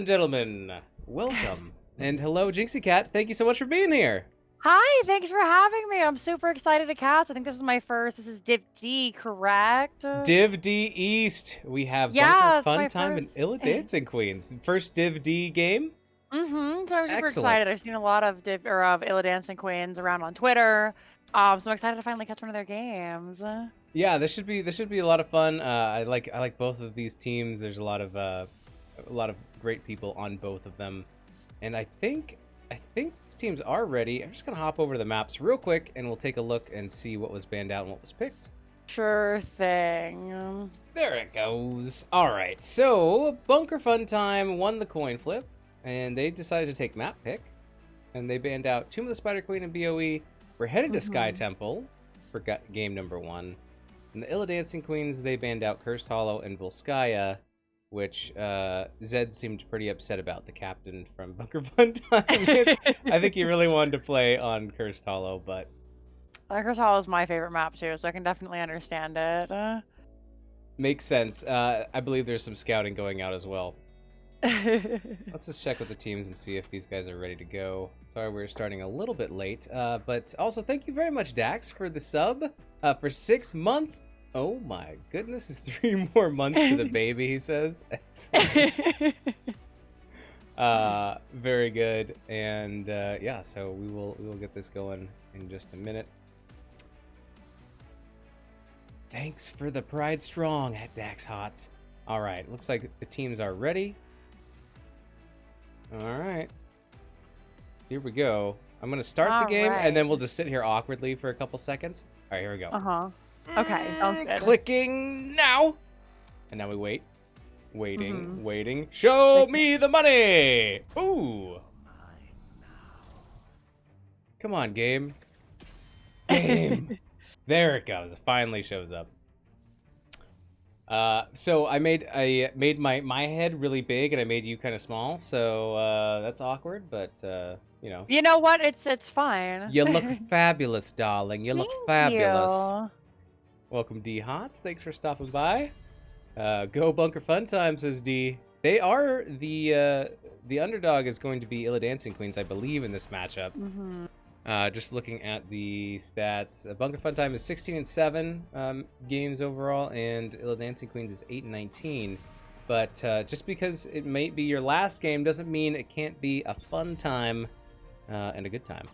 and gentlemen, welcome. And hello, Jinxie Cat. Thank you so much for being here. Hi, thanks for having me. I'm super excited to cast. I think this is my first. This is Div D, correct? Div D East. We have Bunker Yeah, it's Fun my Time and first. Illidancing Queens. First Div D game. So I'm super Excellent. excited. I've seen a lot of of Illidancing Queens around on Twitter. So I'm excited to finally catch one of their games. Yeah, this should be a lot of fun. I like both of these teams. There's a lot of great people on both of them, and I think these teams are ready. I'm just gonna hop over to the maps real quick, and we'll take a look and see what was banned out and what was picked. Sure thing. There it goes. All right, so Bunker Fun Time won the coin flip, and they decided to take map pick, and they banned out Tomb of the Spider Queen and BOE. We're headed to Sky Temple for game number 1. And the Illidancing Queens, they banned out Cursed Hollow and Volskaya, which Zed seemed pretty upset about, the captain from Bunker Fun Time. I think he really wanted to play on Cursed Hollow, but... Cursed Hollow is my favorite map too, so I can definitely understand it. Makes sense. I believe there's some scouting going out as well. Let's just check with the teams and see if these guys are ready to go. Sorry, we're starting a little bit late. But also, thank you very much, Dax, for the sub for 6 months. Oh my goodness, it's 3 more months to the baby, he says. Very good. And yeah, so we will get this going in just a minute. Thanks for the pride strong at Dax Hots. All right, looks like the teams are ready. All right, here we go. I'm gonna start the game, and then we'll just sit here awkwardly for a couple seconds. All right, here we go. Okay, sounds good. Clicking now. And now we wait. Waiting. Show me the money. Ooh. Come on, game. There it goes. It finally shows up. So I made my head really big, and I made you kind of small. So that's awkward, but you know. You know what? It's fine. You look fabulous, darling. You look fabulous. You. Welcome, D Hots. Thanks for stopping by. Go Bunker Fun Time, says D. They are the underdog is going to be Illidancing Queens, I believe, in this matchup. Just looking at the stats, Bunker Fun Time is 16-7 games overall, and Illidancing Queens is 8-19. But just because it might be your last game doesn't mean it can't be a fun time and a good time.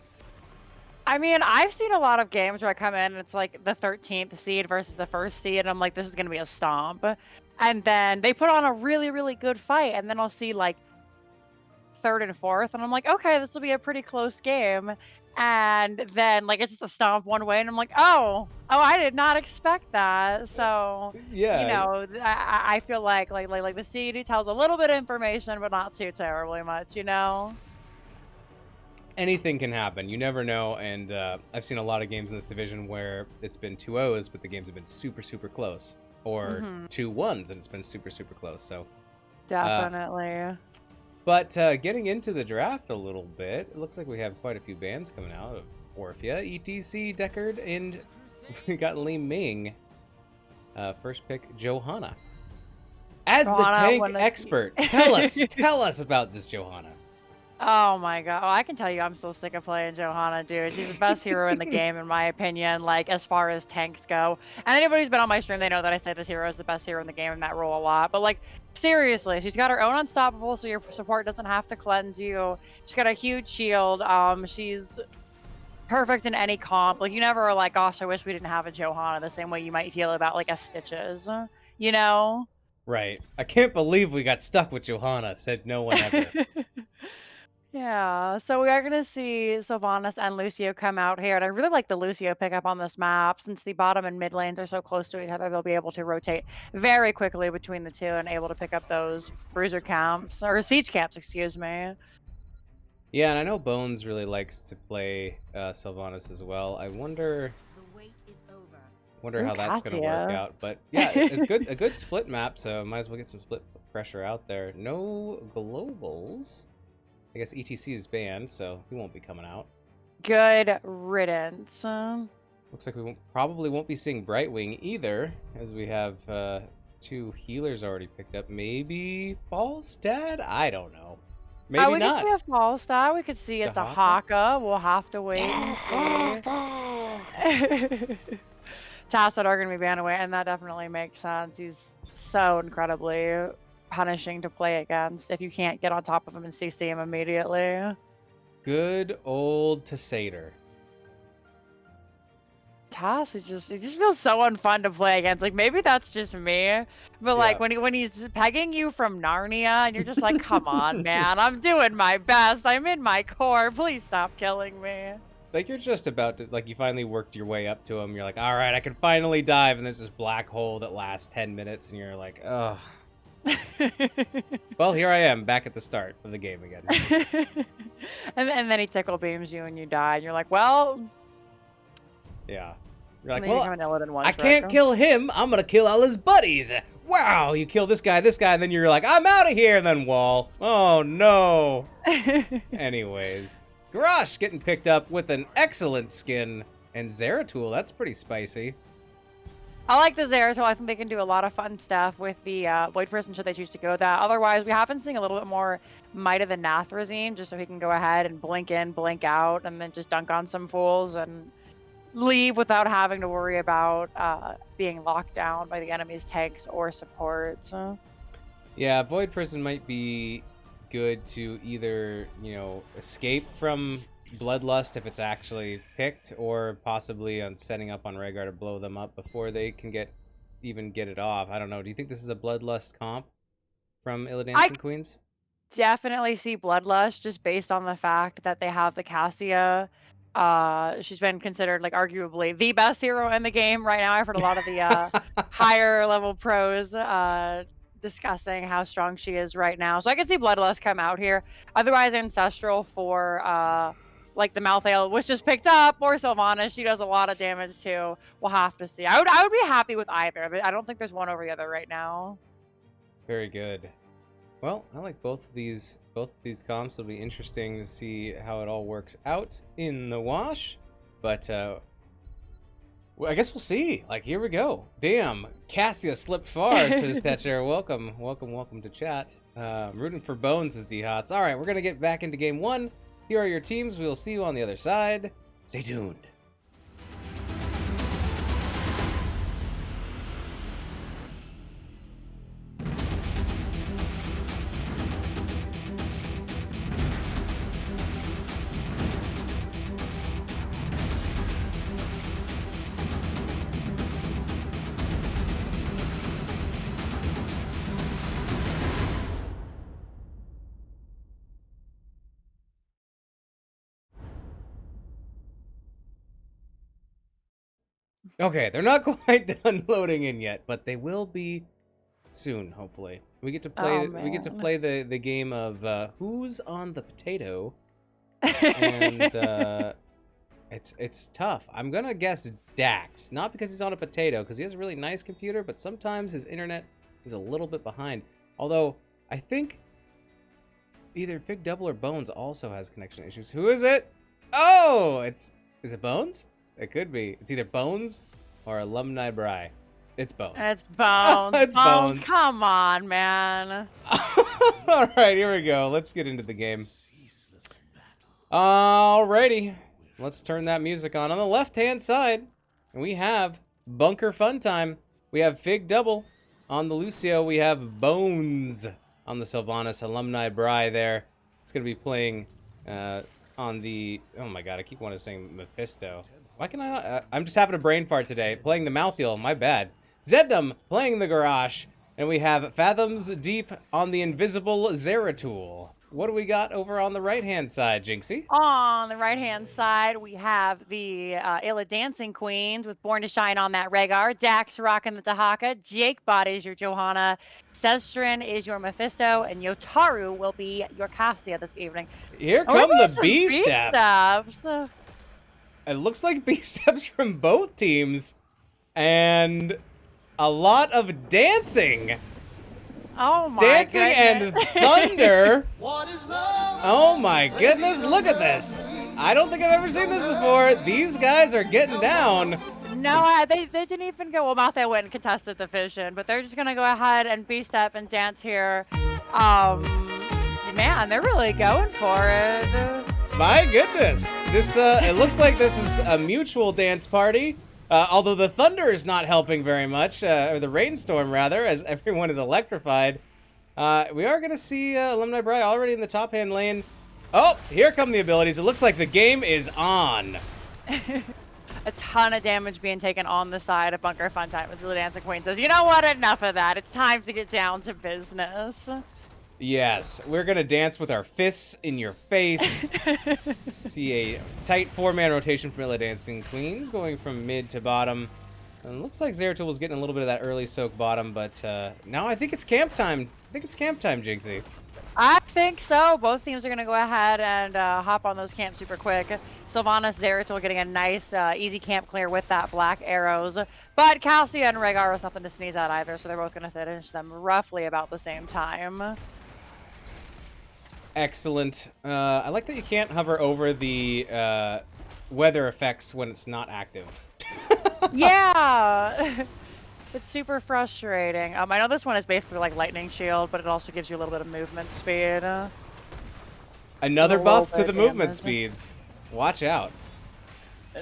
I mean, I've seen a lot of games where I come in and it's like the 13th seed versus the first seed, and I'm like, this is going to be a stomp. And then they put on a really, really good fight, and then I'll see like third and fourth, and I'm like, okay, this will be a pretty close game. And then like it's just a stomp one way, and I'm like, oh, I did not expect that. So yeah, you know, I feel like the seed tells a little bit of information, but not too terribly much, you know. Anything can happen. You never know, and I've seen a lot of games in this division where it's been 2-0s, but the games have been super, super close, or 2-1s, and it's been super, super close. So definitely. But getting into the draft a little bit, it looks like we have quite a few bands coming out of Orphea, ETC, Deckard, and we got Li Ming. First pick, Johanna. As the tank expert, tell us about this Johanna. Oh my god. Oh, I can tell you I'm so sick of playing Johanna, dude. She's the best hero in the game, in my opinion, like, as far as tanks go. And anybody who's been on my stream, they know that I say this hero is the best hero in the game in that role a lot. But, like, seriously, she's got her own unstoppable, so your support doesn't have to cleanse you. She's got a huge shield. She's perfect in any comp. Like, you never are like, gosh, I wish we didn't have a Johanna, the same way you might feel about, like, a Stitches, you know? Right. I can't believe we got stuck with Johanna, said no one ever. Yeah, so we are going to see Sylvanas and Lucio come out here, and I really like the Lucio pickup on this map. Since the bottom and mid lanes are so close to each other, they'll be able to rotate very quickly between the two and able to pick up those bruiser camps, or siege camps, excuse me. Yeah, and I know Bones really likes to play Sylvanas as well. I wonder how that's going to work out. But yeah, it's good, a good split map, so might as well get some split pressure out there. No globals. I guess ETC is banned, so he won't be coming out. Good riddance. Looks like we probably won't be seeing Brightwing either, as we have 2 healers already picked up. Maybe Falstad? I don't know. Maybe we not. could see a Falstad. We could see a Dahaka. We'll have to wait and see. Tassadar are going to be banned away, and that definitely makes sense. He's so incredibly punishing to play against if you can't get on top of him and CC him immediately. Good old Tassadar. Tass, it just feels so unfun to play against. Like, maybe that's just me, but like when he's pegging you from Narnia and you're just like, come on, man, I'm doing my best. I'm in my core. Please stop killing me. Like, you're just about to, like, you finally worked your way up to him. You're like, all right, I can finally dive. And there's this black hole that lasts 10 minutes. And you're like, ugh. Well, here I am back at the start of the game again. and then he tickle beams you and you die. And you're like, well. Yeah. You're like, well, I can't kill him. I'm going to kill all his buddies. Wow, you kill this guy, and then you're like, I'm out of here. And then wall. Oh, no. Anyways. Garrosh getting picked up with an excellent skin. And Zeratul, that's pretty spicy. I like the Zeratul. I think they can do a lot of fun stuff with the Void Prison should they choose to go that. Otherwise, we have been seeing a little bit more Might of the Nath regime, just so he can go ahead and blink in, blink out, and then just dunk on some fools and leave without having to worry about being locked down by the enemy's tanks or supports. Yeah, Void Prison might be good to either, escape from Bloodlust if it's actually picked, or possibly on setting up on Rhaegar to blow them up before they can even get it off. I don't know. Do you think this is a Bloodlust comp from Illidancing Queens? Definitely see Bloodlust, just based on the fact that they have the Cassia. She's been considered, like, arguably the best hero in the game right now. I've heard a lot of the higher level pros discussing how strong she is right now. So I could see Bloodlust come out here. Otherwise, Ancestral for like the Malthael, which just picked up, or Sylvanas. She does a lot of damage too. We'll have to see. I would be happy with either, but I don't think there's one over the other right now. Very good. Well, I like both of these comps. It'll be interesting to see how it all works out in the wash. But I guess we'll see. Like, here we go. Damn, Cassia slipped far, says Tetcher. Welcome to chat. Rooting for Bones, says D-Hots. All right, we're going to get back into game 1. Here are your teams. We'll see you on the other side. Stay tuned. Okay, they're not quite done loading in yet, but they will be soon, hopefully. We get to play the game of who's on the potato. And it's tough. I'm going to guess Dax, not because he's on a potato, because he has a really nice computer, but sometimes his internet is a little bit behind. Although I think either Fig Double or Bones also has connection issues. Who is it? Oh, is it Bones? It could be. It's either Bones or Alumni Bry. It's Bones. It's Bones. It's Bones. Come on, man. All right, here we go. Let's get into the game. Alrighty. Let's turn that music on. On the left-hand side, we have Bunker Fun Time. We have Fig Double. On the Lucio, we have Bones. On the Sylvanas, Alumni Bry there. It's going to be playing on the... Oh my god, I keep wanting to sing Mephisto. Why can I not? I'm just having a brain fart today. Playing the Malthael, my bad. Zeddam playing the Garrosh. And we have Fathoms Deep on the invisible Zeratul. What do we got over on the right-hand side, Jinxie? On the right-hand side, we have the Illidancing Queens with Born to Shine on that Rhaegar. Dax rocking the Dahaka. Jake Bot is your Johanna. Sestrin is your Mephisto. And Yotaru will be your Cassia this evening. Here come the B-Steps. It looks like B-Steps from both teams. And a lot of dancing. Oh my Dancing goodness. and thunder. Oh my goodness, look at this. I don't think I've ever seen this before. These guys are getting down. No, they didn't even go. Well, Malthea went and contested the vision, but they're just gonna go ahead and B-step and dance here. Man, they're really going for it. My goodness, this it looks like this is a mutual dance party. Although the thunder is not helping very much, or the rainstorm rather, as everyone is electrified. We are gonna see Alumni Bri already in the top hand lane. Oh, here come the abilities. It looks like the game is on. A ton of damage being taken on the side of Bunker Funtime as Illidancing Queen says, you know what, enough of that. It's time to get down to business. Yes, we're gonna dance with our fists in your face. See a tight 4-man rotation from Illidancing Queens, going from mid to bottom. And it looks like Zeratul was getting a little bit of that early soak bottom, but now I think it's camp time. I think it's camp time, Jigsy. I think so. Both teams are going to go ahead and hop on those camps super quick. Sylvanas, Zeratul getting a nice, easy camp clear with that black arrows. But Calcia and Rhaegar was nothing to sneeze at either, so they're both going to finish them roughly about the same time. Excellent. I like that you can't hover over the weather effects when it's not active. Yeah! It's super frustrating. I know this one is basically like Lightning Shield, but it also gives you a little bit of movement speed. Another buff to the movement speeds. Watch out.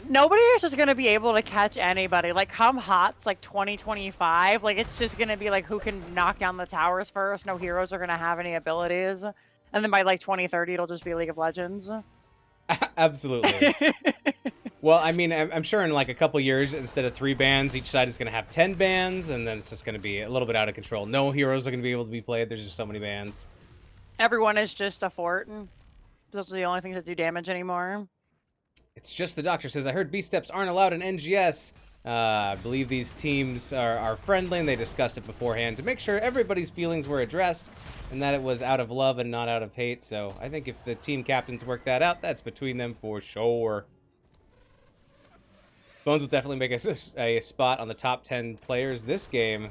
Nobody is just going to be able to catch anybody. Like, come HOTS, like 2025, like, it's just going to be like who can knock down the towers first. No heroes are going to have any abilities. And then by like 2030, it'll just be League of Legends. Absolutely. Well, I mean, I'm sure in like a couple years, instead of 3 bans, each side is going to have 10 bans, and then it's just going to be a little bit out of control. No heroes are going to be able to be played. There's just so many bans. Everyone is just a fort. Those are the only things that do damage anymore. It's just the doctor says, I heard B-steps aren't allowed in NGS. I believe these teams are friendly, and they discussed it beforehand to make sure everybody's feelings were addressed and that it was out of love and not out of hate. So I think if the team captains work that out, that's between them for sure. Bones will definitely make a spot on the top 10 players this game.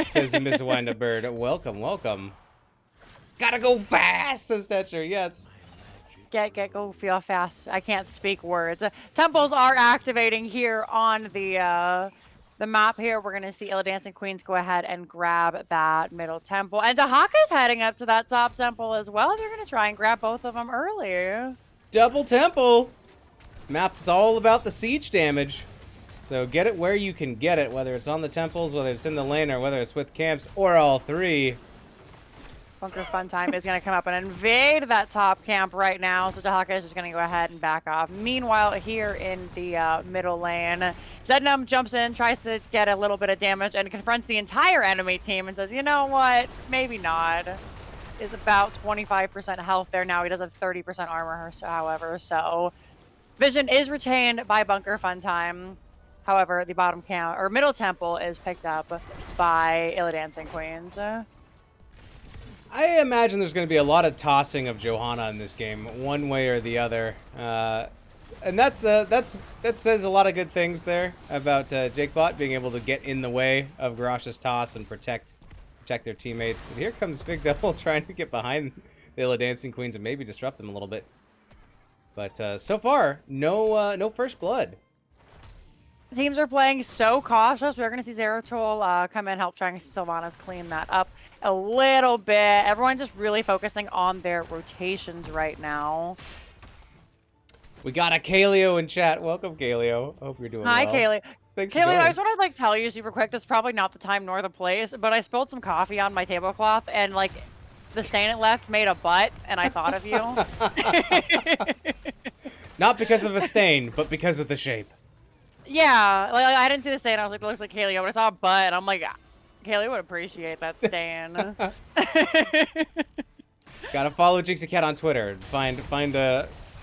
Says Miss Wanda Bird. Welcome, welcome. Gotta go fast, says Tetcher. Yes. Go feel fast. I can't speak words. Temples are activating here on the map here. We're going to see Illidancing Queens go ahead and grab that middle temple. And Dahaka's heading up to that top temple as well. They're going to try and grab both of them early. Double temple. Map's all about the siege damage. So get it where you can get it, whether it's on the temples, whether it's in the lane, or whether it's with camps, or all three. Bunker Funtime is going to come up and invade that top camp right now, so Dahaka is just going to go ahead and back off. Meanwhile, here in the middle lane, Zednum jumps in, tries to get a little bit of damage, and confronts the entire enemy team and says, you know what, maybe not. Is about 25% health there now. He does have 30% armor, however, so Vision is retained by Bunker Funtime. However, the bottom camp, or middle temple, is picked up by Illidancing Queens. I imagine there's going to be a lot of tossing of Johanna in this game, one way or the other. And that says a lot of good things there about Jakebot being able to get in the way of Garrosh's toss and protect their teammates. But here comes Big Devil trying to get behind the Illidancing Queens and maybe disrupt them a little bit. But so far, no first blood. The teams are playing so cautious. We're going to see Zeratul come in, help trying Sylvanas clean that up a little bit. Everyone's just really focusing on their rotations right now. We got a Kaleo in chat. Welcome, Kaleo. Hope you're doing well. Hi, Kaleo. Thanks Kaleo, for joining. I just want to tell you super quick. This is probably not the time nor the place, but I spilled some coffee on my tablecloth, and the stain it left made a butt, and I thought of you. Not because of a stain, but because of the shape. Yeah, I didn't see the stain. I was like, it looks like Kaleo, but I saw a butt, and I'm like, Kaleo would appreciate that stain. Gotta follow Jinxie Cat on Twitter. Find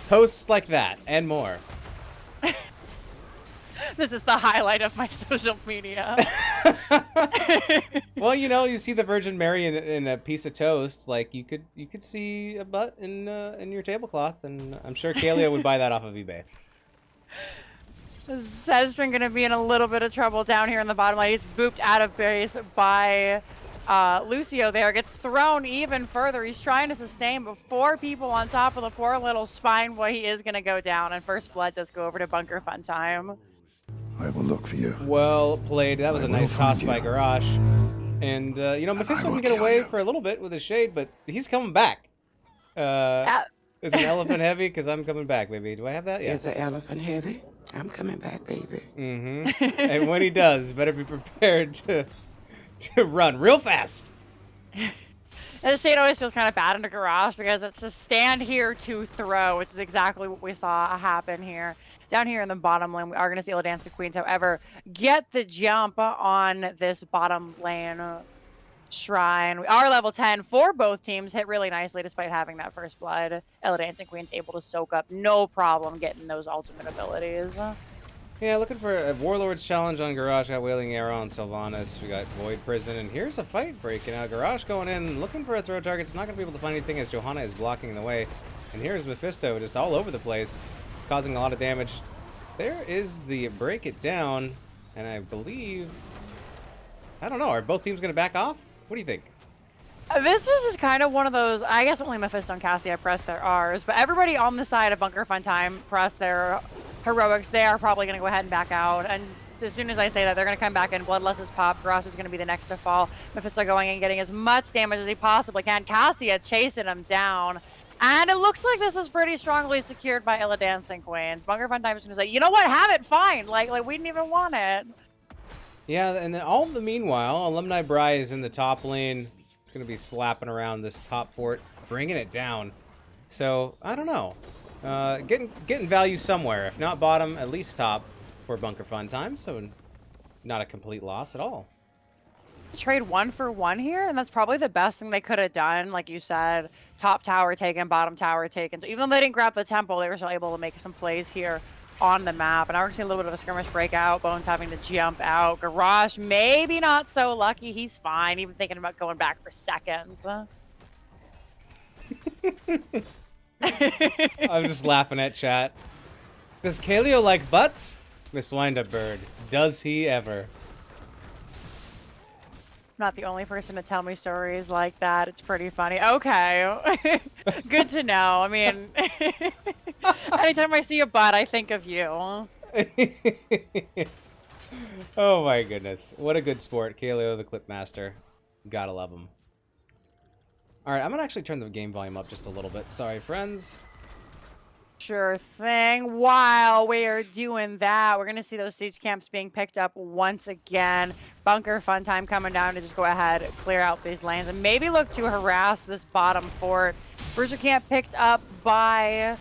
posts like that and more. This is the highlight of my social media. Well, you see the Virgin Mary in a piece of toast. Like you could see a butt in your tablecloth, and I'm sure Kaleo would buy that off of eBay. Zedstring gonna be in a little bit of trouble down here in the bottom lane. He's booped out of base by Lucio there. Gets thrown even further. He's trying to sustain, but 4 people on top of the poor little spine boy. He is gonna go down, and first blood does go over to Bunker Funtime. I will look for you. Well played. That was a I will nice toss find by you. Garrosh. And, you know, Mephisto will can get kill away you. for a little bit with his shade, but he's coming back. Is an elephant heavy? Because I'm coming back, baby. Do I have that? Yeah. Is an elephant heavy? I'm coming back, baby. And when he does, better be prepared to run real fast. And the shade always feels kind of bad in the garage because it's just stand here to throw, which is exactly what we saw happen here. Down here in the bottom lane, we are going to see Illidancing Queens, however, get the jump on this bottom lane shrine. We are level 10 for both teams, hit really nicely despite having that first blood. Illidancing Queens able to soak up, no problem getting those ultimate abilities. Yeah, looking for a Warlord's Challenge on Garrosh. Got Wailing Arrow on Sylvanas. We got Void Prison, and here's a fight breaking out. Garrosh going in, looking for a throw target. It's not going to be able to find anything as Johanna is blocking the way. And here's Mephisto just all over the place, causing a lot of damage. There is the break it down, and I believe... I don't know, are both teams going to back off? What do you think? This was just kind of one of those, I guess only Mephisto and Cassia pressed their R's, but everybody on the side of Bunker Funtime pressed their heroics. They are probably going to go ahead and back out. And as soon as I say that, they're going to come back in. Bloodlust is popped. Garrosh is going to be the next to fall. Mephisto going and getting as much damage as he possibly can. Cassia chasing him down. And it looks like this is pretty strongly secured by Illidancing Queens. Bunker Funtime is going to say, you know what, have it, fine. Like we didn't even want it. Yeah, and then all the meanwhile, Alumni Bry is in the top lane. It's going to be slapping around this top port, bringing it down. So, I don't know. Getting value somewhere. If not bottom, at least top for Bunker Funtime. So, not a complete loss at all. Trade 1 for 1 here, and that's probably the best thing they could have done. Like you said, top tower taken, bottom tower taken. So even though they didn't grab the temple, they were still able to make some plays here on the map. And now we're seeing a little bit of a skirmish breakout. Bones having to jump out. Garrosh maybe not so lucky. He's fine. Even thinking about going back for seconds. I'm just laughing at chat. Does Kaleo like butts? Miss Windup Bird. Does he ever? Not the only person to tell me stories like that. It's pretty funny. Okay. Good to know. I mean, anytime I see a butt, I think of you. Oh my goodness. What a good sport. Kaleo the Clipmaster. Gotta love him. Alright, I'm gonna actually turn the game volume up just a little bit. Sorry, friends. Sure thing. While we're doing that, we're going to see those siege camps being picked up once again. Bunker Funtime coming down to just go ahead, clear out these lanes, and maybe look to harass this bottom fort. Bruiser camp picked up by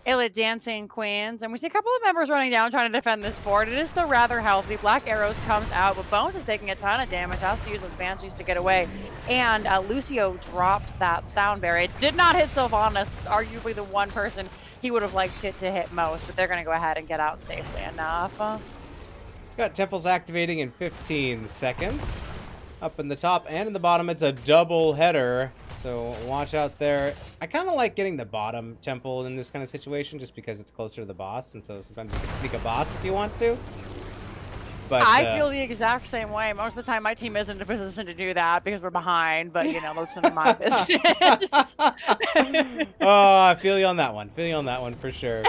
Illidancing Queens, and we see a couple of members running down trying to defend this fort. It is still rather healthy. Black Arrows comes out, but Bones is taking a ton of damage. Has to use those Banshees to get away. And Lucio drops that sound barrier. It did not hit Sylvanas, arguably the one person he would have liked it to hit most, but they're going to go ahead and get out safely enough. Got temples activating in 15 seconds. Up in the top and in the bottom, it's a double header, so watch out there. I kind of like getting the bottom temple in this kind of situation just because it's closer to the boss, and so sometimes you can sneak a boss if you want to. But I feel the exact same way. Most of the time, my team isn't in a position to do that because we're behind, but, you know, that's none of my business. Oh, I feel you on that one. Feel you on that one for sure.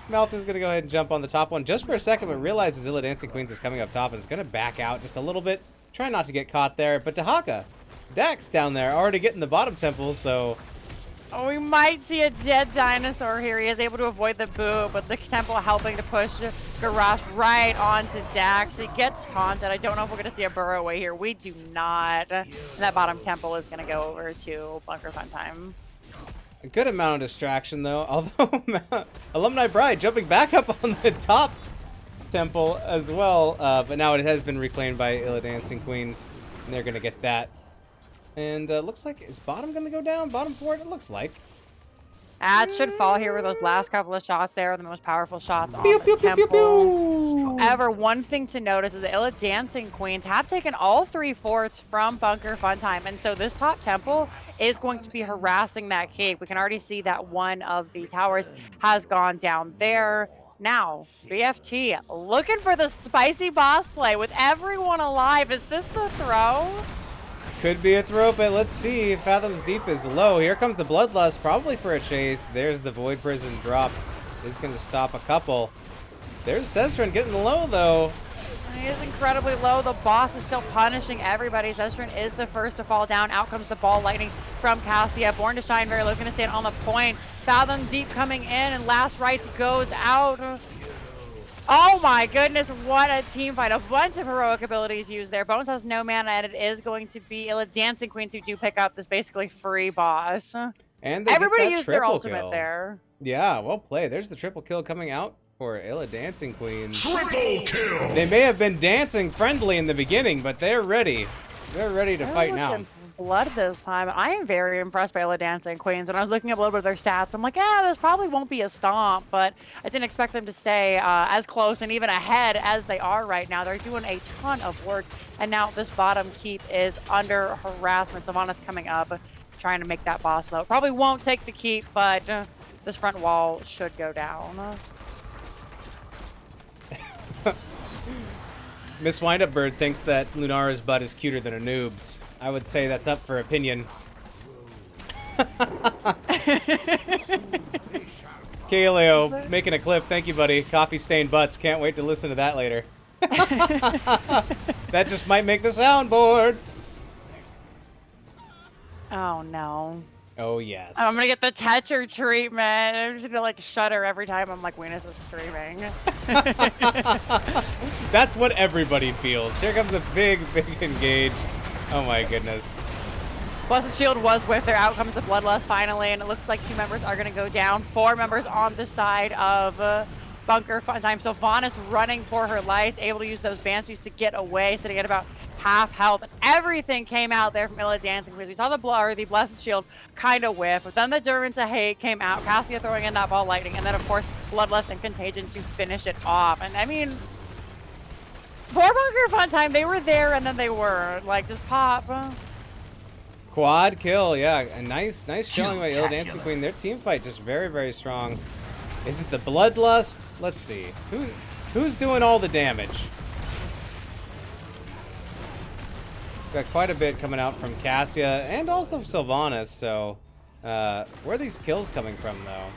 Malcolm's going to go ahead and jump on the top one just for a second, but realizes Illidancing Queens is coming up top and is going to back out just a little bit. Try not to get caught there, but Tahaka, Dax down there already getting the bottom temple, so... We might see a dead dinosaur here. He is able to avoid the boot, but the temple helping to push Garrosh right onto Dax. He gets taunted. I don't know if we're going to see a burrow away here. We do not. And that bottom temple is going to go over to Bunker Funtime. A good amount of distraction, though. Although Alumni Bride jumping back up on the top temple as well. But now it has been reclaimed by Illidancing Queens, and they're going to get that. And looks like, is bottom going to go down? Bottom fort? It looks like. That should fall here with those last couple of shots there, the most powerful shots on the temple. However, one thing to notice is the Illidancing Queens have taken all 3 forts from Bunker Funtime, and so this top temple is going to be harassing that cave. We can already see that one of the towers has gone down there. Now, BFT looking for the spicy boss play with everyone alive. Is this the throw? Could be a throw, but let's see. Fathoms Deep is low. Here comes the Bloodlust, probably for a chase. There's the Void Prison dropped. This is going to stop a couple. There's Sestrin getting low, though. He is incredibly low. The boss is still punishing everybody. Sestrin is the first to fall down. Out comes the ball lightning from Cassia. Born to Shine, very looking to stand on the point. Fathom Deep coming in, and Last Rites goes out. Oh my goodness, what a team fight. A bunch of heroic abilities used there. Bones has no mana, and it is going to be Illidancing Queens who do pick up this basically free boss. And they everybody get that used their triple ultimate kill. there. Yeah, well played. There's the triple kill coming out for Illidancing Queens. Triple kill! They may have been dancing friendly in the beginning, but they're ready. They're ready to fight now. Blood this time. I am very impressed by Illidancing Queens. When I was looking up a little bit of their stats, I'm like, this probably won't be a stomp, but I didn't expect them to stay as close and even ahead as they are right now. They're doing a ton of work, and now this bottom keep is under harassment. Sylvanas coming up, trying to make that boss low. Probably won't take the keep, but this front wall should go down. Miss Windup Bird thinks that Lunara's butt is cuter than a noob's. I would say that's up for opinion. Kaleo, making a clip. Thank you, buddy. Coffee stained butts. Can't wait to listen to that later. That just might make the soundboard. Oh no. Oh yes. I'm gonna get the Tetcher treatment. I'm just gonna like shudder every time I'm like, Venus is streaming. That's what everybody feels. Here comes a big engage. Oh my goodness. Blessed Shield was with her. Out comes the Bloodlust finally, and it looks like 2 members are gonna go down. 4 members on the side of Bunker Funtime. So Vaughn is running for her life, able to use those Banshees to get away, sitting at about half health. And everything came out there from Illidancing Queens. We saw the Blessed Shield kind of whiff, but then the Durance of Hate came out. Cassia throwing in that ball lightning, and then of course Bloodlust and Contagion to finish it off. And I mean, poor Bunker Funtime, they were there and then they weren't. Like, just pop. Quad kill, yeah. A nice showing by Illidancing Queen. Their team fight just very, very strong. Is it the Bloodlust? Let's see. Who's doing all the damage? Got quite a bit coming out from Cassia and also Sylvanas, so where are these kills coming from though?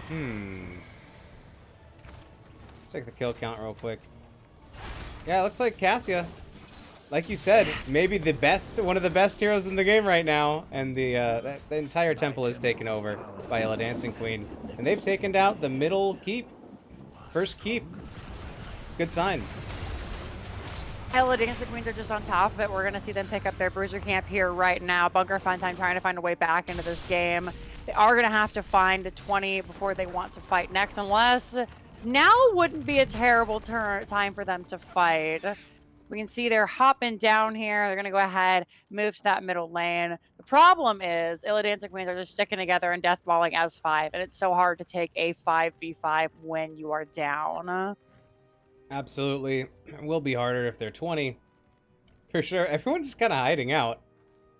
Let's check the kill count real quick. Yeah, it looks like Cassia, like you said, maybe the best, one of the best heroes in the game right now, and the entire temple is taken over by Illidancing Queen, and they've taken out the middle keep, first keep. Good sign. Illidancing Queens are just on top of it. We're going to see them pick up their Bruiser camp here right now. Bunker Funtime trying to find a way back into this game. They are going to have to find a 20 before they want to fight next, unless now wouldn't be a terrible time for them to fight. We can see they're hopping down here. They're going to go ahead, move to that middle lane. The problem is Illidancing Queens are just sticking together and deathballing as 5, and it's so hard to take a 5v5 when you are down. Absolutely. It will be harder if they're 20. For sure. Everyone's just kind of hiding out.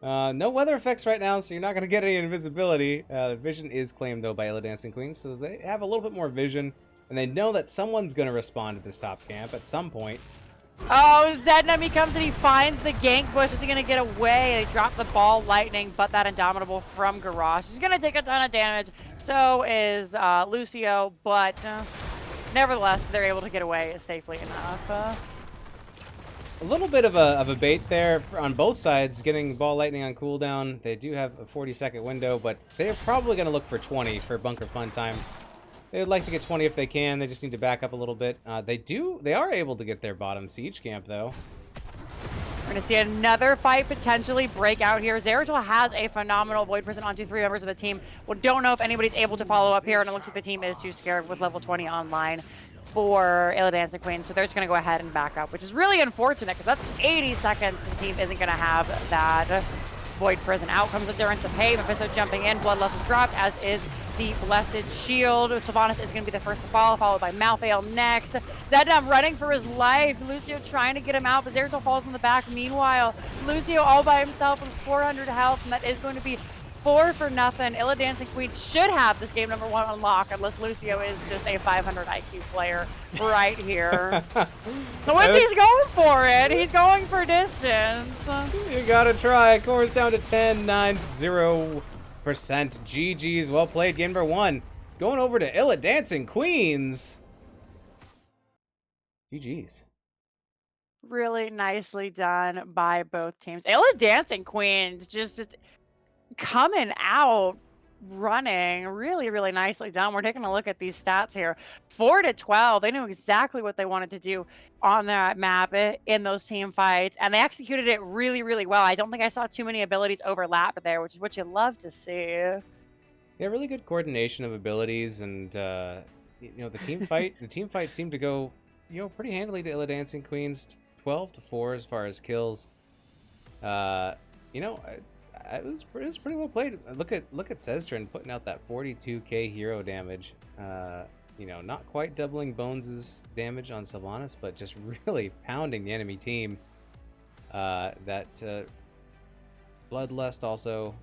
No weather effects right now, so you're not going to get any invisibility. Vision is claimed, though, by Illidancing Queen, so they have a little bit more vision, and they know that someone's going to respond to this top camp at some point. Oh, Zednum, he comes and he finds the gank bush. Is he going to get away? They drop the ball lightning, but that Indomitable from Garage. He's going to take a ton of damage. So is Lucio, but nevertheless, they're able to get away safely enough. A little bit of a bait there on both sides, getting ball lightning on cooldown. They do have a 40-second window, but they're probably going to look for 20 for Bunker Funtime. They would like to get 20 if they can. They just need to back up a little bit. They are able to get their bottom siege camp, though. We're going to see another fight potentially break out here. Zeratul has a phenomenal Void Prison onto 3 members of the team. We don't know if anybody's able to follow up here, and it looks like the team is too scared with level 20 online for Illidancing Queen, so they're just going to go ahead and back up, which is really unfortunate because that's 80 seconds. The team isn't going to have that Void Prison. Out comes the Durance of Hate. Mephisto jumping in. Bloodlust is dropped, as is the Blessed Shield. Sylvanas is going to be the first to fall, followed by Malthael next. Zednam running for his life. Lucio trying to get him out, but Zeratul falls in the back. Meanwhile, Lucio all by himself with 400 health, and that is going to be 4 for nothing. Illidancing Queen should have this game number 1 unlock, unless Lucio is just a 500 IQ player right here. So he's going for it. He's going for distance. You gotta try. Core's down to 10-9-0%. GG's. Well played. Game number 1. Going over to Illidancing Queens. GG's. Really nicely done by both teams. Illidancing Queens just coming out running really, really nicely done. We're taking a look at these stats here. 4-12. They knew exactly what they wanted to do on that map in those team fights, and they executed it really, really well. I don't think I saw too many abilities overlap there, which is what you love to see. Yeah, really good coordination of abilities, and you know, the team fight. The team fight seemed to go, you know, pretty handily to Illidancing Queens, 12-4 as far as kills. You know, it was pretty well played. Look at Sestrin putting out that 42k hero damage. You know, not quite doubling Bones' damage on Sylvanas, but just really pounding the enemy team. That Bloodlust also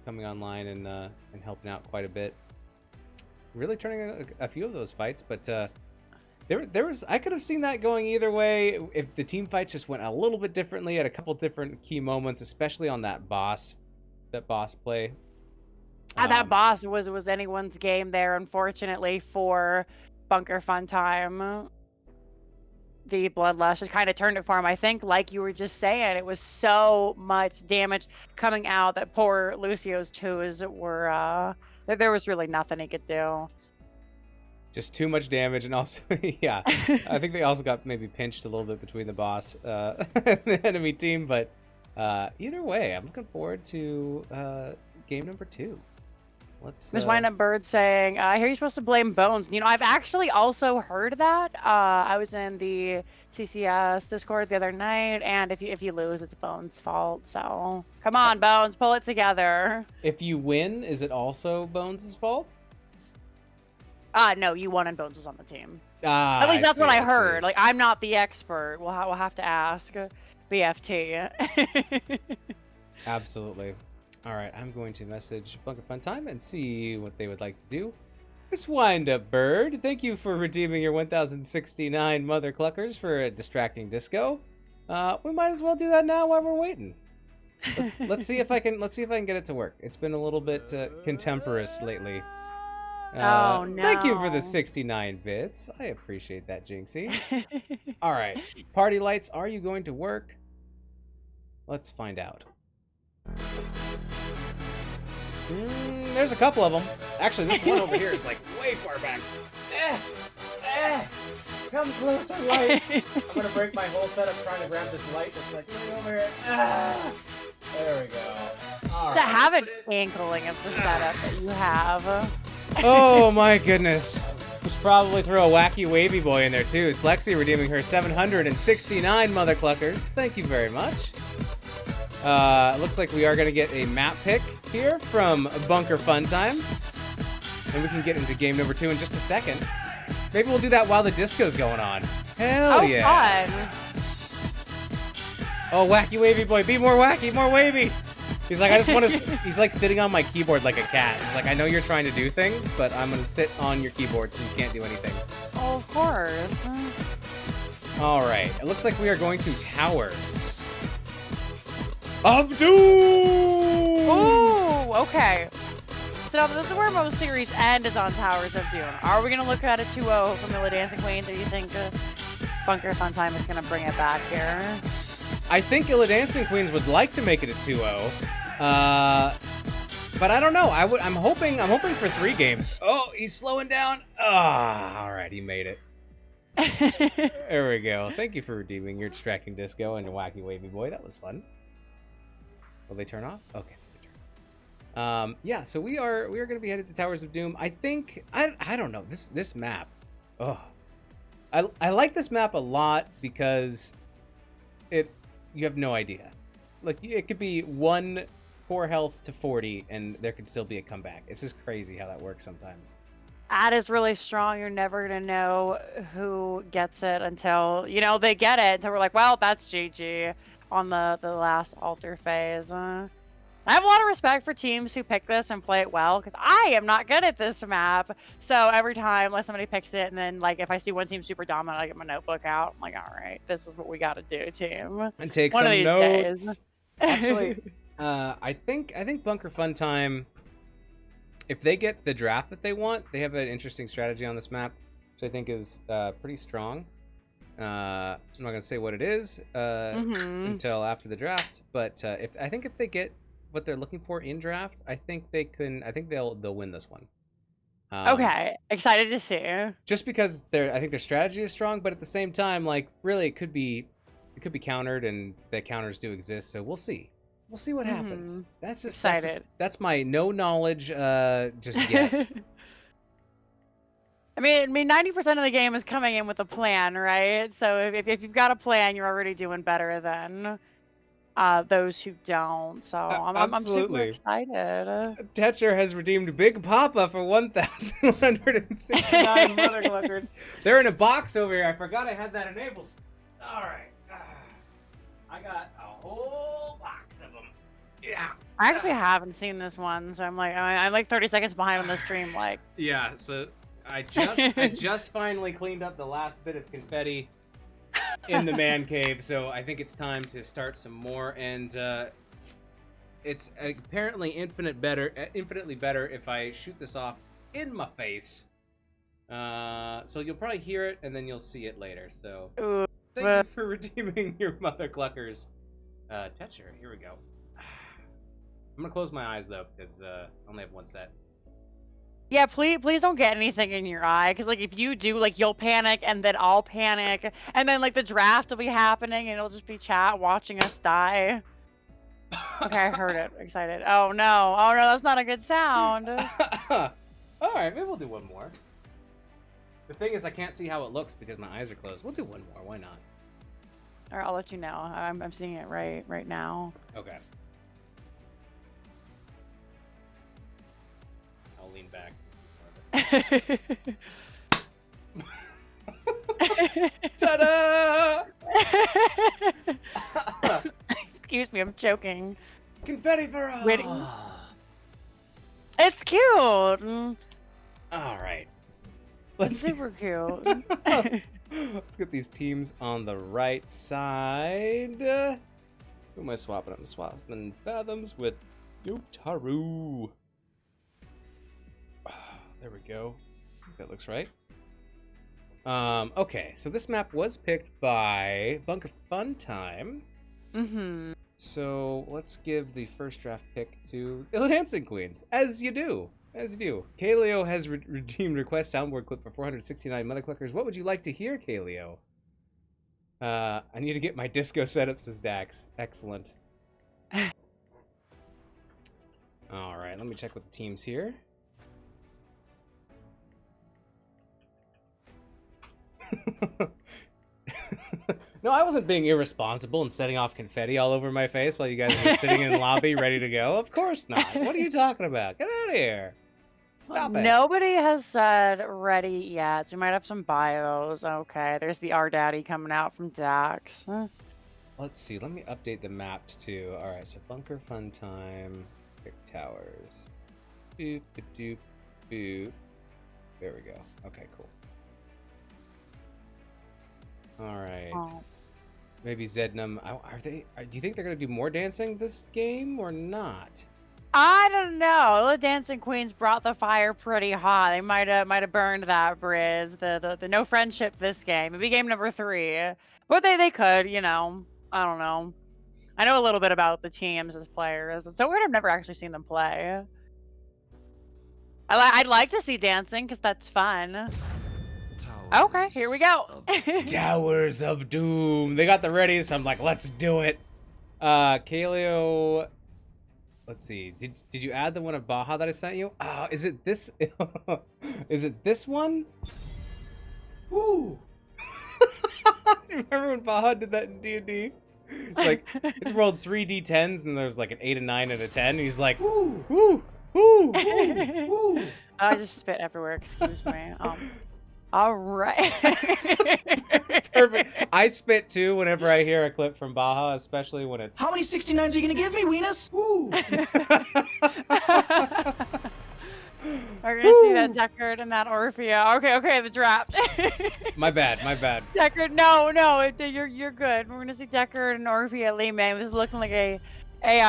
coming online and helping out quite a bit. Really turning a few of those fights, but there was, I could have seen that going either way if the team fights just went a little bit differently at a couple different key moments, especially on that boss play. That boss was anyone's game there, unfortunately, for Bunker Fun Time. The Bloodlust had kind of turned it for him. I think, like you were just saying, it was so much damage coming out that poor Lucio's twos were, there was really nothing he could do. Just too much damage, and also, yeah, I think they also got maybe pinched a little bit between the boss and the enemy team, but either way, I'm looking forward to game number 2. There's Wind Up Bird saying, I hear you're supposed to blame Bones. You know, I've actually also heard that. I was in the CCS Discord the other night, and if you lose, it's Bones' fault. So come on, Bones, pull it together. If you win, is it also Bones' fault? No, you won and Bones was on the team. At least that's what I heard. Like, I'm not the expert. We'll have to ask BFT. Absolutely. All right, I'm going to message Bunker Fun Time and see what they would like to do. This Wind Up Bird, thank you for redeeming your 1069 Mother Cluckers for a distracting disco. We might as well do that now while we're waiting. Let's see if I can get it to work. It's been a little bit contemporous lately. Oh no! Thank you for the 69 bits. I appreciate that, Jinxie. All right, party lights, are you going to work? Let's find out. There's a couple of them. Actually, this one over here is like way far back. Come closer, light. I'm gonna break my whole setup trying to grab this light that's like right over here. There we go. All right. To have an inkling of the setup that you have. Oh my goodness. We should probably throw a wacky wavy boy in there too. Slexi redeeming her 769 Mother Cluckers. Thank you very much. Looks like we are going to get a map pick here from Bunker Fun Time. And we can get into game number 2 in just a second. Maybe we'll do that while the disco's going on. Hell yeah. Fun. Oh, wacky wavy boy. Be more wacky, more wavy. He's like, I just want to... He's like sitting on my keyboard like a cat. He's like, I know you're trying to do things, but I'm going to sit on your keyboard so you can't do anything. Oh, of course. All right. It looks like we are going to Towers of Doom! Ooh, okay. So now this is where most series end, is on Towers of Doom. Are we going to look at a 2-0 from Illidancing Queens, or do you think Bunker Fun Time is going to bring it back here? I think Illidancing Queens would like to make it a 2-0. But I don't know. I'm hoping for 3 games. Oh, he's slowing down. All right, he made it. There we go. Thank you for redeeming your distracting disco and your wacky wavy boy. That was fun. Will they turn off? Okay. Yeah. So we are going to be headed to Towers of Doom. I think I don't know this map. Oh, I like this map a lot because you have no idea. Like, it could be 1 core health to 40 and there could still be a comeback. It's just crazy how that works sometimes. That is really strong. You're never going to know who gets it until, they get it. Until we're like, well, that's GG on the last altar phase. I have a lot of respect for teams who pick this and play it well, because I am not good at this map. So every time somebody picks it, and then like if I see one team super dominant, I get my notebook out. I'm like, all right, this is what we got to do, team. And take one some notes. Days. Actually, I think Bunker Fun Time, if they get the draft that they want, they have an interesting strategy on this map, which I think is pretty strong. I'm not gonna say what it is until after the draft. But I think if they get what they're looking for in draft, I think they'll win this one. Okay, excited to see. Just because I think their strategy is strong, but at the same time, like really, it could be countered, and the counters do exist. So we'll see. We'll see what happens. That's just excited. That's my no knowledge. Just guess. I mean, 90% of the game is coming in with a plan, right? So if you've got a plan, you're already doing better than those who don't. So I'm super excited. Tetcher has redeemed Big Papa for 1,169 mother cluckers. They're in a box over here. I forgot I had that enabled. All right. I got a whole box of them. Yeah. I actually haven't seen this one, so I'm like 30 seconds behind on the stream. Like. Yeah. So I just finally cleaned up the last bit of confetti in the man cave, so I think it's time to start some more. And it's apparently infinitely better if I shoot this off in my face. So you'll probably hear it, and then you'll see it later. So thank you for redeeming your mother cluckers, Tetcher. Here we go. I'm gonna close my eyes though, because I only have one set. Yeah, please don't get anything in your eye, because like if you do, like you'll panic, and then I'll panic, and then like the draft will be happening, and it'll just be chat watching us die. Okay, I heard it. Excited. Oh no, that's not a good sound. All right, maybe we'll do one more. The thing is, I can't see how it looks because my eyes are closed. We'll do one more. Why not? All right, I'll let you know. I'm seeing it right now. Okay. I'll lean back. Ta-da! Excuse me, I'm choking. Confetti for all. It's cute. All right. It's super cute. Let's get these teams on the right side. Who am I swapping? I'm swapping Fathoms with Yotaru. There we go. That looks right. Okay, so this map was picked by Bunker Fun Time. So let's give the first draft pick to Illidancing Queens, as you do. Kaleo has redeemed request soundboard clip for 469 mother cluckers. What would you like to hear, Kaleo? I need to get my disco setups as Dax. Excellent. All right, let me check with the teams here. No, I wasn't being irresponsible and setting off confetti all over my face while you guys were sitting in the lobby ready to go. Of course not. What are you talking about? Get out of here. Stop it. Nobody has said ready yet. So we might have some bios. Okay, there's the R Daddy coming out from Dax. Let's see. Let me update the maps too. All right, so Bunker Fun Time, pick towers. Boop, boop, boop. There we go. Okay, cool. All right. Oh. Maybe Zednum. Do you think they're gonna do more dancing this game or not? I don't know. The Dancing Queens brought the fire pretty hot. They might have burned that bridge. The no friendship this game. Maybe game number 3. But they could, you know. I don't know. I know a little bit about the teams as players. It's so weird. I've never actually seen them play. I'd like to see dancing because that's fun. Okay, here we go. Towers of Doom. They got the ready, so I'm like, let's do it. Kaleo. Let's see. Did you add the one of Baja that I sent you? Oh, is it this? Is it this one? Ooh. Remember when Baja did that in D&D? It's like, it's rolled 3 D10s and there's like an 8, a 9, and a 10. And he's like, ooh, ooh, ooh, ooh, ooh. I just spit everywhere. Excuse me. All right. Perfect. I spit too whenever I hear a clip from Baja, especially when it's. How many 69s are you gonna give me, Weenus? Ooh. We're gonna see that Deckard and that Orphea. Okay, the draft. My bad. Deckard, no, you're good. We're gonna see Deckard and Orphea Lee Mang. This is looking like a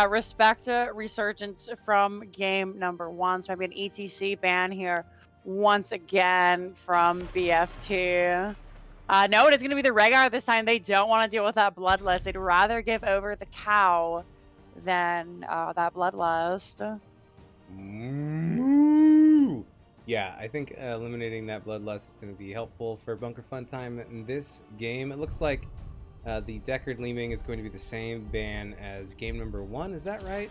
respect resurgence from game number 1. So maybe an ETC ban here once again from BFT. No, it is going to be the Rhaegar this time. They don't want to deal with that Bloodlust. They'd rather give over the cow than that Bloodlust. Moo! Yeah, I think eliminating that Bloodlust is going to be helpful for Bunker Fun Time in this game. It looks like the Deckard Leeming is going to be the same ban as game number 1. Is that right?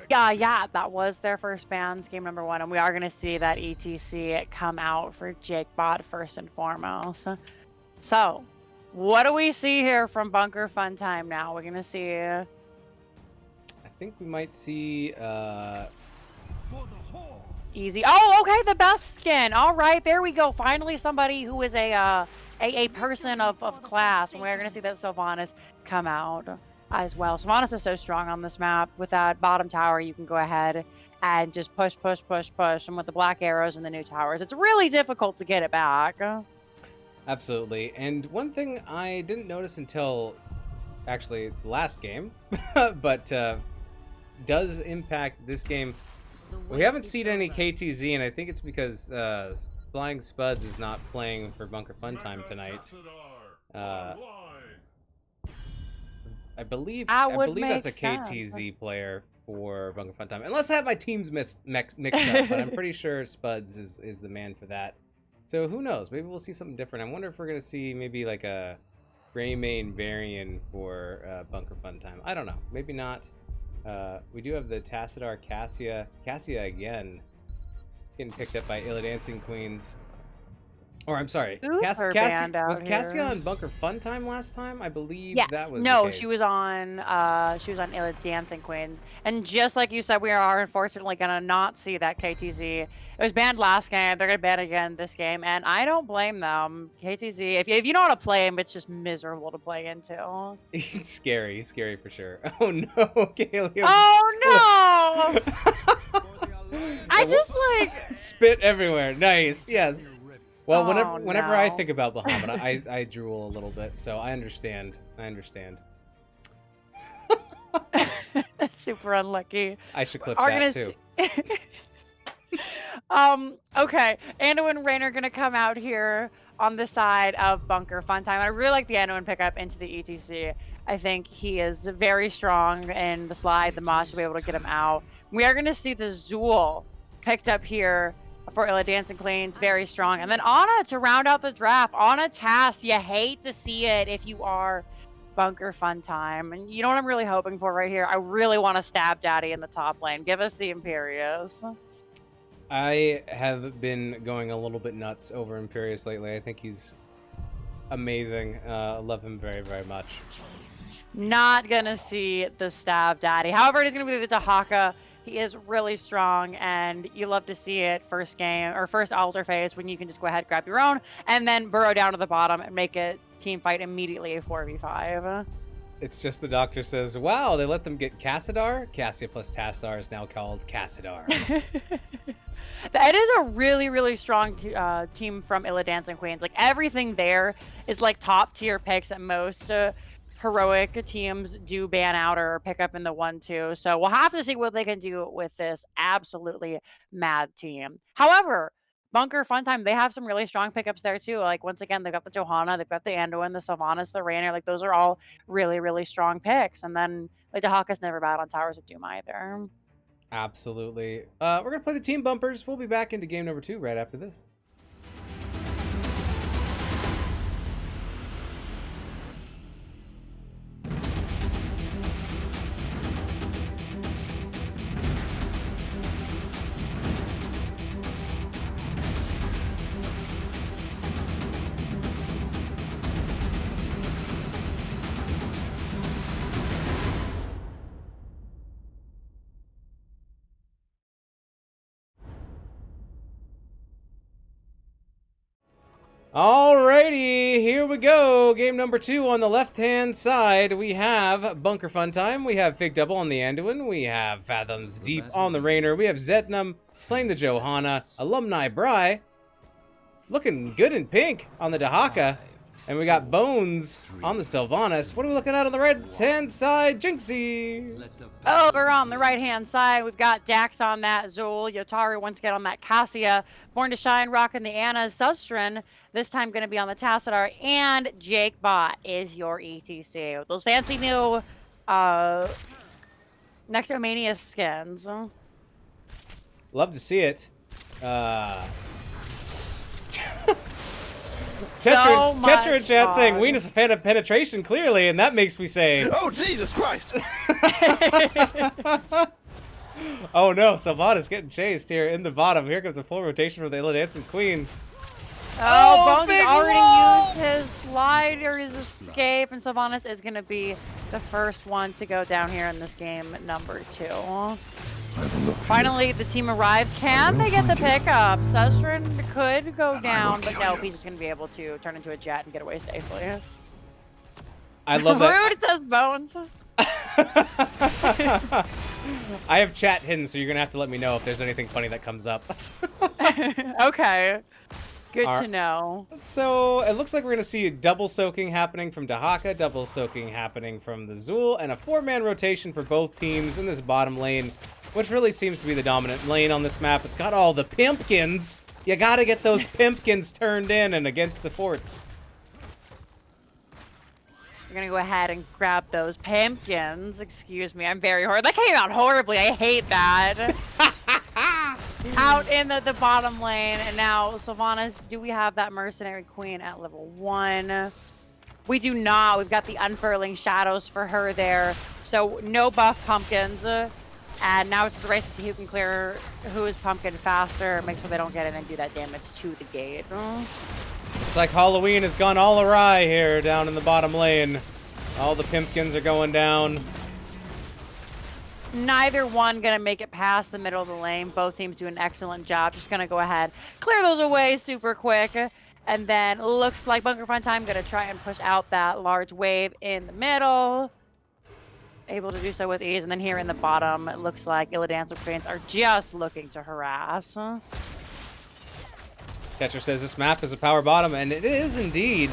Yeah, that was their first ban, game number 1, and we are going to see that ETC come out for Jakebot first and foremost. So, what do we see here from Bunker Fun Time now? We're going to see... I think we might see... Easy. Oh, okay, the best skin. All right, there we go. Finally, somebody who is a person of class, and we're going to see that Sylvanas come out as well. Sylvanas is so strong on this map. With that bottom tower, you can go ahead and just push. And with the black arrows and the new towers, it's really difficult to get it back. Absolutely. And one thing I didn't notice until actually the last game, but does impact this game. We haven't seen any KTZ, and I think it's because Flying Spuds is not playing for Bunker Fun Time tonight. I believe that's a KTZ player for Bunker Fun Time, unless I have my teams mixed up. But I'm pretty sure Spuds is the man for that. So who knows? Maybe we'll see something different. I wonder if we're gonna see maybe like a Greymane variant for Bunker Fun Time. I don't know. Maybe not. We do have the Tassadar Cassia again, getting picked up by Illidancing Queens. Or I'm sorry, was Cassia on Bunker Fun Time last time? I believe that was the case. She was on Illidancing Queens, and just like you said, we are unfortunately gonna not see that KTZ. It was banned last game. They're gonna ban it again this game, and I don't blame them. KTZ, if you know how to play him, it's just miserable to play into. He's scary for sure. Oh no, Kaylee. Oh no! I just like spit everywhere. Nice, yes. Well, Oh, whenever I no. think about Bahamut, I drool a little bit, so I understand. super unlucky. I should clip Are that gonna too. Okay, Anduin and Rain are gonna come out here on the side of Bunker Fun Time. I really like the Anduin pickup into the ETC. I think he is very strong in the slide, the mosh to be able to get him out. We are gonna see the Zool picked up here for Illidancing Queens, very strong. And then Ana to round out the draft. Ana Tass, you hate to see it if you are Bunker Fun Time. And you know what I'm really hoping for right here? I really want to stab Daddy in the top lane. Give us the Imperius. I have been going a little bit nuts over Imperius lately. I think he's amazing. Love him very, very much. Not gonna see the stab Daddy. However, it is gonna be the Dahaka. He is really strong, and you love to see it first game or first altar phase when you can just go ahead, grab your own, and then burrow down to the bottom and make it team fight immediately a 4v5. It's just the doctor says, wow, they let them get Cassadar? Cassia plus Tassadar is now called Cassadar. That is a really, really strong team from Illidancing Queens. Like, everything there is like top tier picks that most heroic teams do ban out or pick up in the 1-2. So we'll have to see what they can do with this absolutely mad team. However, Bunker Fun Time, they have some really strong pickups there too. Like, once again, they've got the Johanna, they've got the Anduin, the Sylvanas, the Rainer. Like, those are all really, really strong picks. And then like Dahaka's never bad on Towers of Doom either. Absolutely. We're going to play the team bumpers. We'll be back into game number 2 right after this. Alrighty, here we go. Game number 2 on the left-hand side. We have Bunker Fun Time. We have Fig Double on the Anduin. We have Fathoms Deep on the Rainer. We have Zednum playing the Johanna. Alumni Bry looking good in pink on the Dahaka. And we got Bones on the Sylvanas. What are we looking at on the right-hand side? Jinxie! Over on the right-hand side, we've got Dax on that Zul, Yotaru once again on that Cassia, Born to Shine rocking the Ana, Sustrin, this time going to be on the Tassadar, and Jake Bot is your ETC. With those fancy new Nexomania skins. Love to see it. So Tetra much chat saying fun. Weenus a fan of penetration, clearly, and that makes me say, Oh, Jesus Christ! oh no, Sylvanas getting chased here in the bottom. Here comes a full rotation for the Illidancing Queen. Oh, Bones big has already wall! used his slide or his escape, and Sylvanas is going to be the first one to go down here in this game, number 2. Finally, the team arrives. Can they get the pickup? Sustrin could go down, but no, he's just going to be able to turn into a jet and get away safely. I love that. Rude, says Bones. I have chat hidden, so you're gonna have to let me know if there's anything funny that comes up. Okay. Good All to right. know. So it looks like we're gonna see double soaking happening from Dahaka, double soaking happening from the Zul, and a 4-man rotation for both teams in this bottom lane, which really seems to be the dominant lane on this map. It's got all the pimpkins. You gotta get those pimpkins turned in and against the forts. We're going to go ahead and grab those pumpkins. Excuse me, I'm very horrible. That came out horribly. I hate that. Out in the bottom lane. And now, Sylvanas, do we have that Mercenary Queen at level 1? We do not. We've got the Unfurling Shadows for her there. So no buff pumpkins. And now it's just a race to see who can clear who is pumpkin faster. Make sure they don't get in and do that damage to the gate. It's like Halloween has gone all awry here down in the bottom lane. All the pimpkins are going down. Neither one going to make it past the middle of the lane. Both teams do an excellent job. Just going to go ahead, clear those away super quick. And then looks like Bunker Fun Time going to try and push out that large wave in the middle. Able to do so with ease. And then here in the bottom, it looks like Illidancing fans are just looking to harass. Tetra says this map is a power bottom, and it is indeed.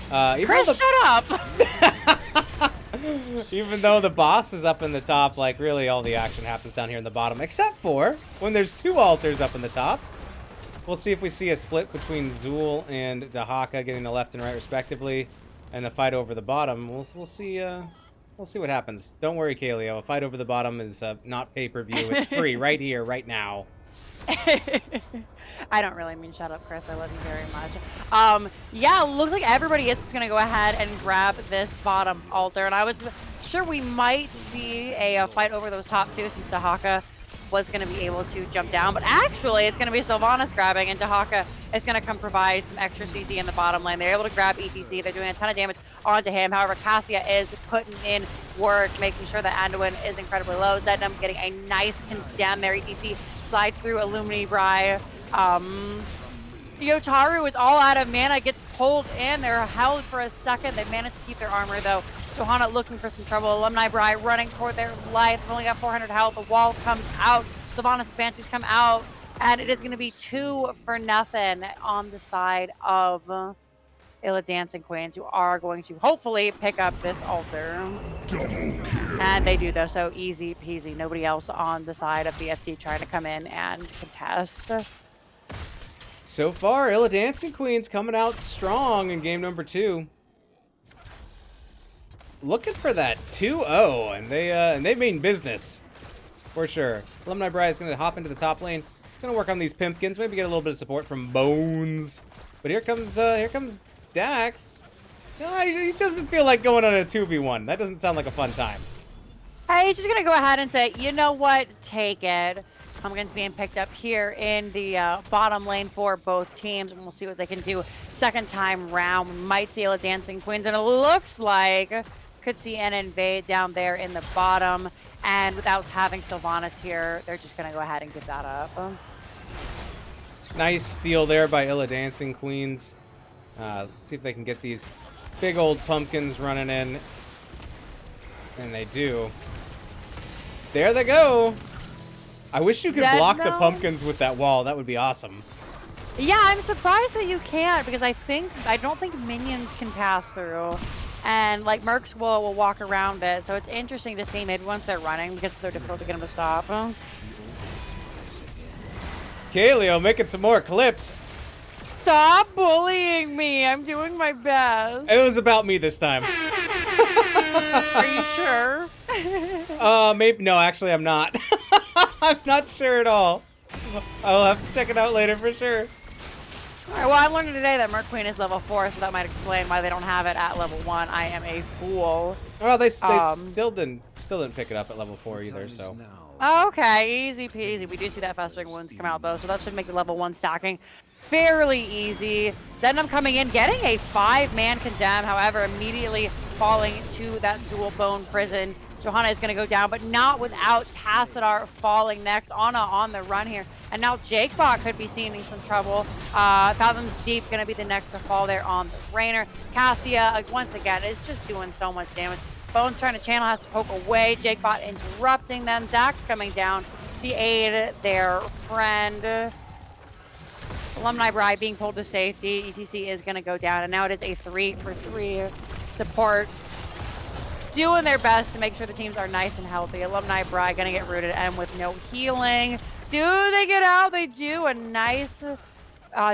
Chris, shut up! Even though the boss is up in the top, like really all the action happens down here in the bottom, except for when there's 2 altars up in the top. We'll see if we see a split between Zul and Dahaka getting the left and right respectively, and the fight over the bottom. We'll see. We'll see what happens. Don't worry, Kaleo. A fight over the bottom is not pay-per-view. It's free right here, right now. I don't really mean shut up, Chris. I love you very much. Yeah, looks like everybody is just going to go ahead and grab this bottom altar. And I was sure we might see a fight over those top 2 since Dahaka was going to be able to jump down. But actually, it's going to be Sylvanas grabbing, and Dahaka is going to come provide some extra CC in the bottom lane. They're able to grab ETC. They're doing a ton of damage onto him. However, Cassia is putting in work, making sure that Anduin is incredibly low. Zednam getting a nice condemn there. ETC slides through Illumini Bri. Yotaru is all out of mana, gets pulled in. They're held for a second. They managed to keep their armor, though. Johanna looking for some trouble. Alumni Bri running toward their life. Only got 400 health. The wall comes out. Sylvanas Banshees come out. And it is going to be 2 for nothing on the side of Illidancing Queens, who are going to hopefully pick up this altar. And they do, though, so easy peasy. Nobody else on the side of BFT trying to come in and contest. So far, Illidancing Queens coming out strong in game number 2. Looking for that 2-0, and they mean business for sure. Alumni Bri is going to hop into the top lane. Going to work on these pimpkins, maybe get a little bit of support from Bones. But here comes Dax. He doesn't feel like going on a 2v1. That doesn't sound like a fun time. Hey, just going to go ahead and say, you know what? Take it. Pumpkins being picked up here in the bottom lane for both teams, and we'll see what they can do second time round. We might see Illidancing Queens, and it looks like could see an invade down there in the bottom. And without having Sylvanas here, they're just going to go ahead and give that up. Nice steal there by Illidancing Queens. Let's see if they can get these big old pumpkins running in. And they do. There they go. I wish you could block the pumpkins with that wall. That would be awesome. Yeah, I'm surprised that you can't because I don't think minions can pass through. And like Mercs will walk around it, so it's interesting to see maybe once they're running because it's so difficult to get them to stop. Kaleo making some more clips. Stop bullying me. I'm doing my best. It was about me this time. Are you sure? Maybe no, actually I'm not. I'm not sure at all. I'll have to check it out later for sure. Alright, well, I learned today that Merc Queen is level 4, so that might explain why they don't have it at level 1. I am a fool. Well, they still didn't pick it up at level 4 either, so. Okay, easy peasy. We do see that Festering Wounds come out, though, so that should make the level 1 stacking fairly easy. Zendam coming in, getting a 5-man condemn, however, immediately falling to that Zool Bone prison. Johanna is going to go down, but not without Tassadar falling next. Anna on the run here. And now Jakebot could be seeing some trouble. Fathoms Deep going to be the next to fall there on the Rainer. Cassia, once again, is just doing so much damage. Bones trying to channel, has to poke away. Jakebot interrupting them. Dax coming down to aid their friend. Alumni Bride being pulled to safety. ETC is going to go down, and now it is a 3-for-3 support. Doing their best to make sure the teams are nice and healthy. Alumni Bride going to get rooted and with no healing. Do they get out? They do. A nice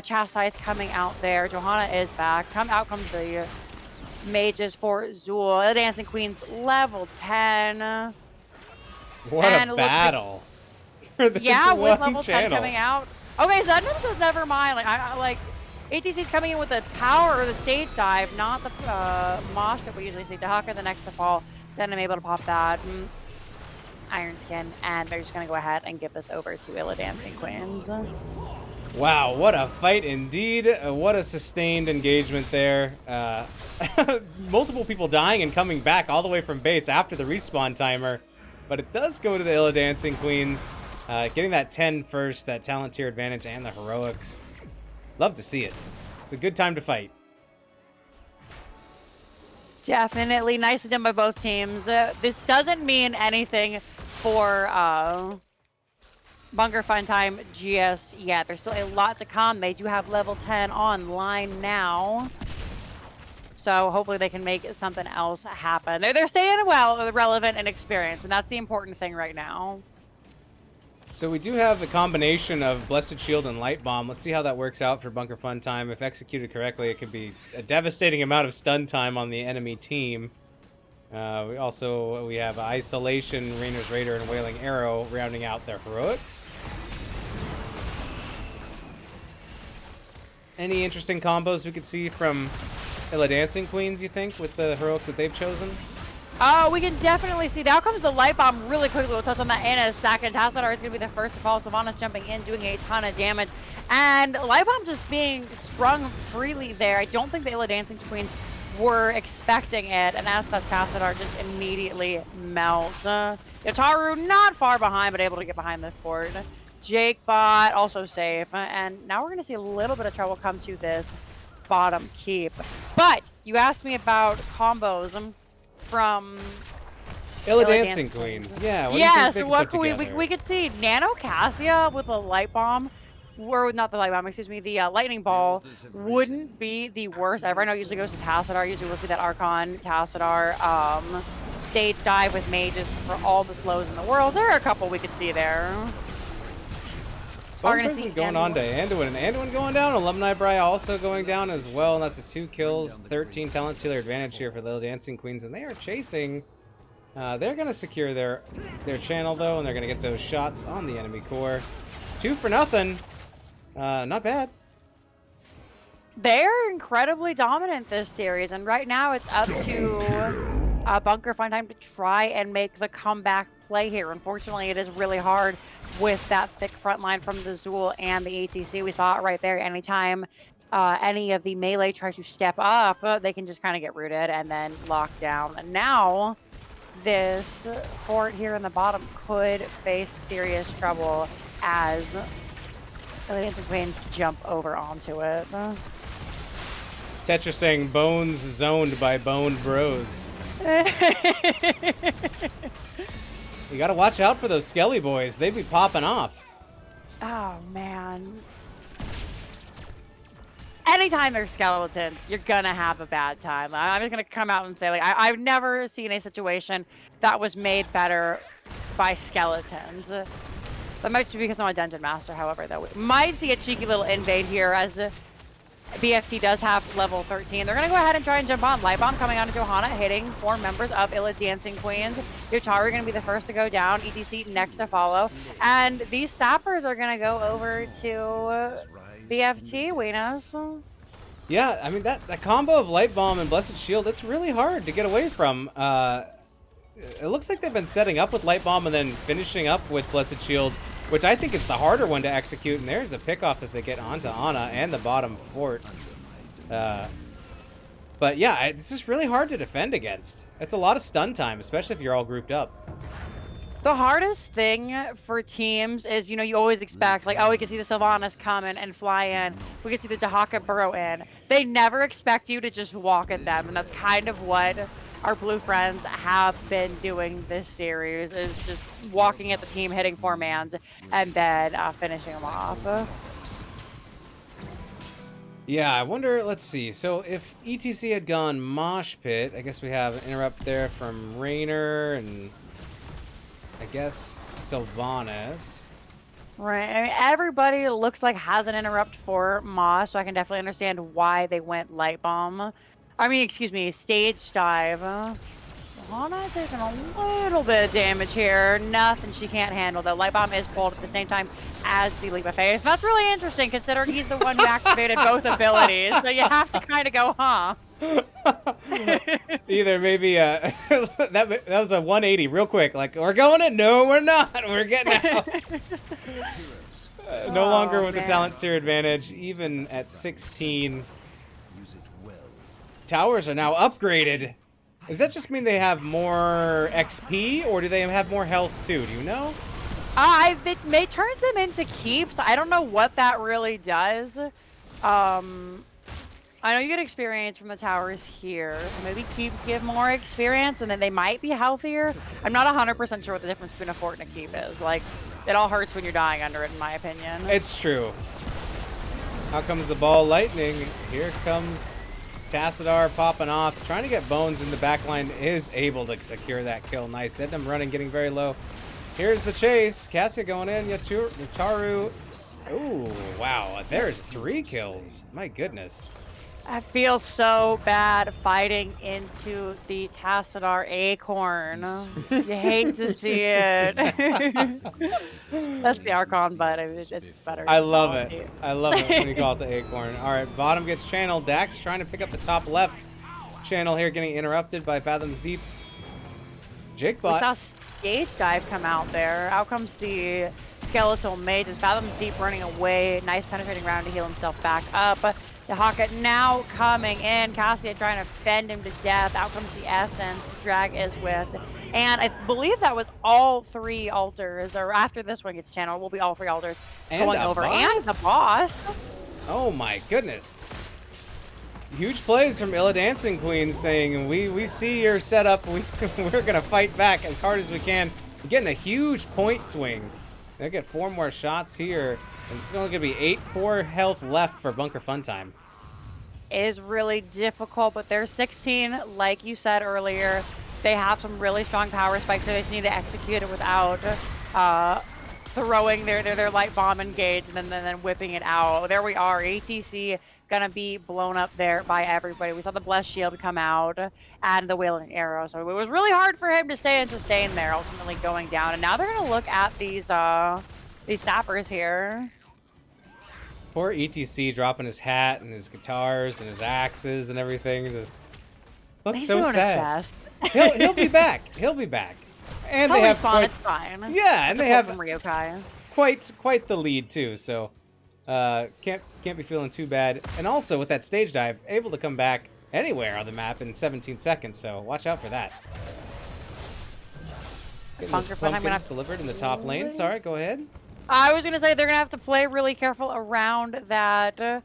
chastise coming out there. Johanna is back. Out comes the mages for Zool. The Dancing Queen's level 10. What a battle. For this yeah, with one level channel. 10 coming out. Okay, Zednam says never mind. Like, ATC's coming in with the power or the stage dive, not the mosh that we usually see. Dahaka the next to fall. Zednam able to pop that. Iron Skin, and they're just going to go ahead and give this over to Illidancing Queens. Wow, what a fight indeed. What a sustained engagement there. Multiple people dying and coming back all the way from base after the respawn timer. But it does go to the Illidancing Queens. Getting that 10 first, that talent tier advantage, and the heroics. Love to see it. It's a good time to fight. Definitely nicely done by both teams. This doesn't mean anything for Bunker Fun Time just yet. There's still a lot to come. They do have level 10 online now. So hopefully they can make something else happen. They're staying relevant and experienced, and that's the important thing right now. So we do have the combination of Blessed Shield and Light Bomb. Let's see how that works out for Bunker Fun Time. If executed correctly, it could be a devastating amount of stun time on the enemy team. We have Isolation, Rainer's Raider, and Wailing Arrow rounding out their heroics. Any interesting combos we could see from Illidancing Queens, you think, with the heroics that they've chosen? Oh, we can definitely see. Now comes the Light Bomb really quickly. We'll touch on that in a second. Tassadar is going to be the first to fall. Savannah's jumping in, doing a ton of damage. And Light Bomb just being sprung freely there. I don't think the Illidancing Queens were expecting it. And as such, Tassadar just immediately melts. Yotaru not far behind, but able to get behind the fort. Jakebot also safe. And now we're going to see a little bit of trouble come to this bottom keep. But you asked me about combos from Illidancing Queens. Yeah. So what could we could see Nano Cassia with a Light Bomb, or not the Light Bomb, excuse me, the Lightning Ball wouldn't be the worst ever. I know it usually goes to Tassadar. Usually we'll see that Archon, Tassadar, stage dive with mages for all the slows in the world. There are a couple we could see there. We're going to see going on to Anduin. And Anduin going down. Alumni Bri also going down as well. And that's a 2 kills, 13 talent tier advantage here for the Dancing Queens. And they are chasing. They're going to secure their channel, though. And they're going to get those shots on the enemy core. 2 for nothing. Not bad. They're incredibly dominant this series. And right now it's up to Bunker Fun Time to try and make the comeback play here. Unfortunately, it is really hard with that thick front line from the Zool and the ATC. We saw it right there. Anytime any of the melee tries to step up, they can just kind of get rooted and then lock down. And now this fort here in the bottom could face serious trouble as Illidancing Queens jump over onto it. Tetra saying bones zoned by boned bros. You gotta watch out for those Skelly boys. They be popping off. Oh, man. anytime there's skeletons, you're gonna have a bad time. I'm just gonna come out and say, like, I've never seen a situation that was made better by skeletons. That might be because I'm a dungeon master, however, though. We might see a cheeky little invade here as BFT does have level 13. They're gonna go ahead and try and jump on. Light Bomb coming on to Johanna, hitting 4 members of Illidancing Queens. Yutaru gonna be the first to go down. ETC next to follow. And these sappers are gonna go over to BFT, Winos. Yeah, I mean, that combo of Light Bomb and Blessed Shield, it's really hard to get away from. It looks like they've been setting up with Light Bomb and then finishing up with Blessed Shield, which I think is the harder one to execute. And there's a pickoff that they get onto Ana and the bottom fort. But yeah, it's just really hard to defend against. It's a lot of stun time, especially if you're all grouped up. The hardest thing for teams is, you know, you always expect, like, oh, we can see the Sylvanas come in and fly in. We can see the Dahaka burrow in. They never expect you to just walk at them, and that's kind of what our blue friends have been doing this series, is just walking at the team, hitting 4-mans, and then finishing them off. Yeah, I wonder, let's see. So if ETC had gone Mosh Pit, I guess we have an interrupt there from Raynor and I guess Sylvanas. Right. I mean, everybody looks like has an interrupt for Mosh, so I can definitely understand why they went Light Bomb. I mean, excuse me, Stage Dive. Hana taking a little bit of damage here. Nothing she can't handle, though. Light Bomb is pulled at the same time as the Leap of Faith. That's really interesting, considering he's the one who activated both abilities. So you have to kind of go, huh? Either maybe that was a 180 real quick. Like, we're going in. No, we're not. We're getting out. No longer with the talent tier advantage, even at 16. Towers are now upgraded. Does that just mean they have more XP, or do they have more health too? Do you know? It turns them into keeps. I don't know what that really does. I know you get experience from the towers here. Maybe keeps give more experience, and then they might be healthier. I'm not 100% sure what the difference between a fort and a keep is. Like, it all hurts when you're dying under it, in my opinion. It's true. Out comes the ball lightning. Here comes Tassadar popping off, trying to get Bones in the back line, is able to secure that kill. Nice. Ednam running, getting very low. Here's the chase. Cassia going in. Yutaru. Ooh, wow. There's 3 kills. My goodness. I feel so bad fighting into the Tassadar acorn. You hate to see it. That's the Archon, but it's better. I love it. I love it when you call it the acorn. All right, bottom gets channeled. Dax trying to pick up the top left channel here, getting interrupted by Fathoms Deep. Jakebot. We saw Stage Dive come out there. Out comes the Skeletal Mages. Fathoms Deep running away. Nice penetrating round to heal himself back up. Dahaka now coming in. Cassia trying to fend him to death. Out comes the Essence. Drag is with. And I believe that was all 3 altars, or after this one gets channeled, will be all 3 altars and going over. Boss? And the boss. Oh my goodness. Huge plays from Illidancing Queens saying, we see your setup. We're going to fight back as hard as we can. Getting a huge point swing. They'll get 4 more shots here. And it's only going to be 8 core health left for Bunker Funtime. It is really difficult, but they're 16, like you said earlier. They have some really strong power spikes. They just need to execute it without throwing their light bomb engage and then whipping it out. There we are. ATC gonna be blown up there by everybody. We saw the Blessed Shield come out and the Wailing Arrow. So it was really hard for him to stay and sustain there, ultimately going down. And now they're gonna look at these sappers here. Poor ETC dropping his hat and his guitars and his axes and everything. Just looks He's so doing sad. his best. He'll be back. He'll be back. And He'll they have respawn, it's fine. Yeah, and they have from Ryokai. quite the lead too. So can't be feeling too bad. And also with that stage dive, able to come back anywhere on the map in 17 seconds. So watch out for that. Getting those pumpkins delivered in the top lane. Sorry, go ahead. I was going to say they're going to have to play really careful around that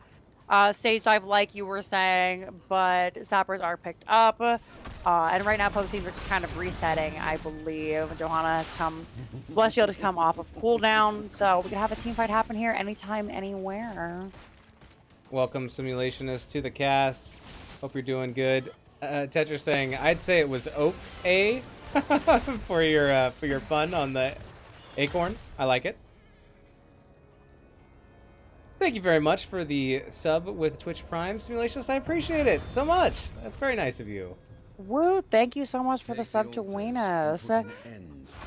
stage dive like you were saying, but sappers are picked up. And right now, both teams are just kind of resetting, I believe. Johanna has come, Blessed Shield has come off of cooldown, so we can have a team fight happen here anytime, anywhere. Welcome, Simulationist, to the cast. Hope you're doing good. Tetra saying, I'd say it was Oak A for your fun on the Acorn. I like it. Thank you very much for the sub with Twitch Prime, Simulationist. I appreciate it so much. That's very nice of you. Woo, thank you so much for the sub to Weenus.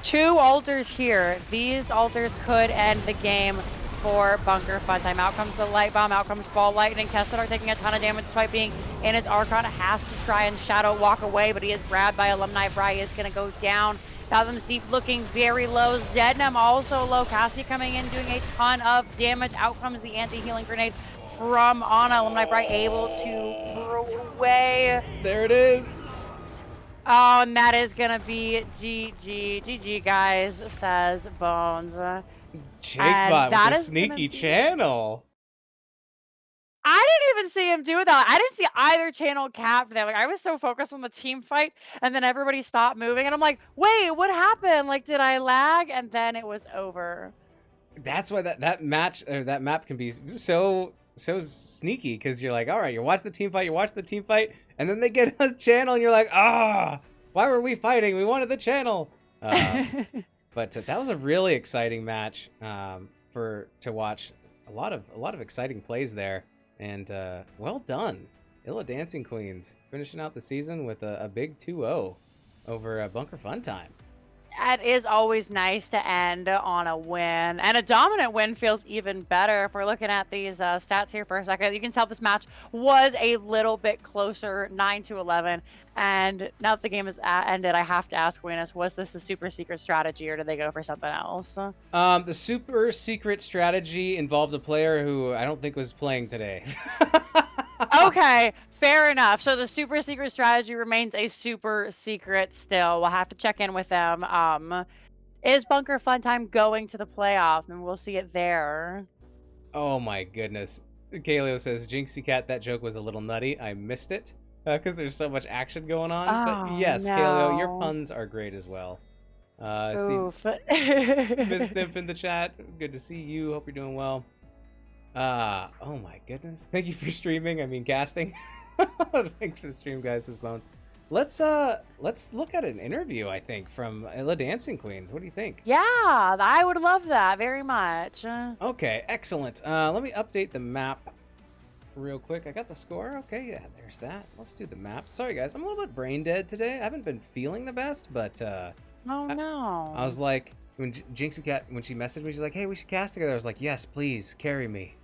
2 altars here. These altars could end the game for Bunker Funtime. Out comes the Light Bomb, out comes Ball Lightning. Kessadar taking a ton of damage despite being in his Archon. Has to try and Shadow walk away, but he is grabbed by Alumni. Bry is going to go down. Fathoms Deep looking very low. Zednam also low. Cassie coming in doing a ton of damage. Out comes the anti-healing grenade from Ana. Alumni Bry able to throw away. There it is. Oh, and that is going to be GG. GG, guys, says Bones. Jakebot with a sneaky channel. I didn't even see him do that. I didn't see either channel cap there. Like, I was so focused on the team fight, and then everybody stopped moving, and I'm like, wait, what happened? Like, did I lag? And then it was over. That's why that match or that map can be so sneaky, because you're like, all right, you watch the team fight, and then they get a channel, and you're like, why were we fighting? We wanted the channel. But that was a really exciting match to watch. A lot of exciting plays there. And well done, Illidancing Queens, finishing out the season with a big 2-0 over Bunker Funtime. It is always nice to end on a win, and a dominant win feels even better. If we're looking at these stats here for a second, you can tell this match was a little bit closer, 9-11. And now that the game is ended, I have to ask Weenus, was this the super secret strategy, or did they go for something else? The super secret strategy involved a player who I don't think was playing today. Okay, fair enough. So the super secret strategy remains a super secret still. We'll have to check in with them. Is Bunker Funtime going to the playoff? And we'll see it there. Oh my goodness. Kaleo says, Jinxie Cat, that joke was a little nutty. I missed it because there's so much action going on. But yes, no. Kaleo, your puns are great as well. Oof. Miss Nymph in the chat. Good to see you. Hope you're doing well. Oh my goodness. Thank you for streaming. I mean, casting. Thanks for the stream, guys. This is Bones. Let's look at an interview, I think, from Illidancing Queens. What do you think? Yeah, I would love that very much. Okay, excellent. Let me update the map real quick. I got the score. Okay, yeah, there's that. Let's do the map. Sorry, guys. I'm a little bit brain dead today. I haven't been feeling the best, but oh no. I was like, when Jinxie Cat, when she messaged me, she's like, hey, we should cast together. I was like, yes, please, carry me.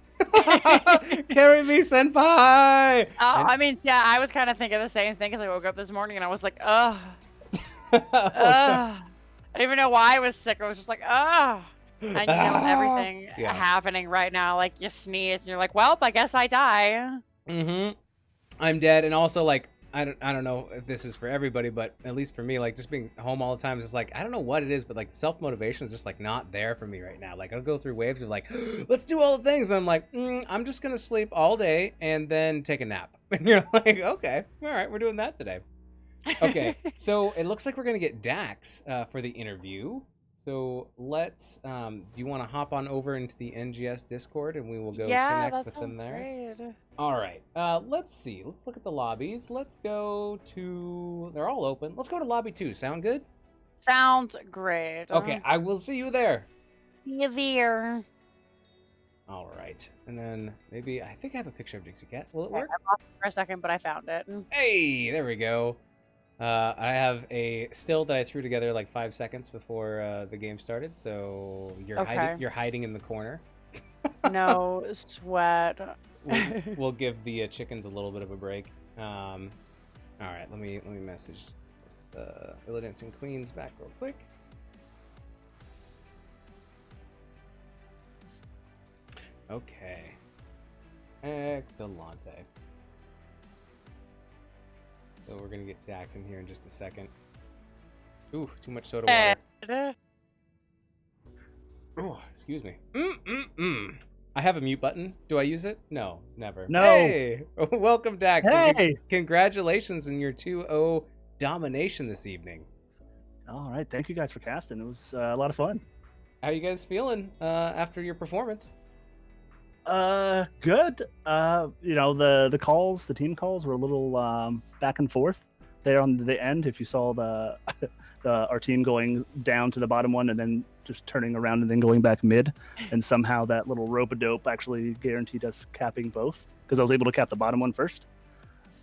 Carry me, senpai! I mean, yeah, I was kind of thinking the same thing because I woke up this morning and I was like, ugh. I didn't even know why I was sick. I was just like, ugh. And you know, with everything happening right now, like you sneeze and you're like, well, I guess I die. Mm-hmm. I'm dead. And also, like, I don't know if this is for everybody, but at least for me, like, just being home all the time is just like, I don't know what it is, but like self-motivation is just like not there for me right now. Like, I'll go through waves of like, let's do all the things, and I'm like, I'm just gonna sleep all day and then take a nap. And you're like, okay, all right, we're doing that today. Okay, so it looks like we're gonna get Dax for the interview. So let's, do you want to hop on over into the NGS Discord and we will go connect with them there? Great. All right, let's see. Let's look at the lobbies. Let's go to, they're all open. Let's go to lobby 2. Sound good? Sounds great. Okay, I will see you there. See you there. All right, and then maybe, I think I have a picture of Dixie Cat. Will it work? I lost it for a second, but I found it. Hey, there we go. I have a still that I threw together like 5 seconds before the game started, so you're hiding in the corner. No sweat. We'll give the chickens a little bit of a break. All right, let me message the Illidancing Queens back real quick. Okay. Excellente. So we're gonna get Dax in here in just a second. Ooh, too much soda water. Oh, excuse me. I have a mute button. Do I use it? No, never. No. Hey, welcome, Dax. Hey. Congratulations on your 2-0 domination this evening. All right, thank you guys for casting. It was a lot of fun. How are you guys feeling after your performance? Good. The calls, the team calls were a little back and forth there on the end. If you saw the our team going down to the bottom one and then just turning around and then going back mid, and somehow that little rope-a-dope actually guaranteed us capping both, because I was able to cap the bottom one first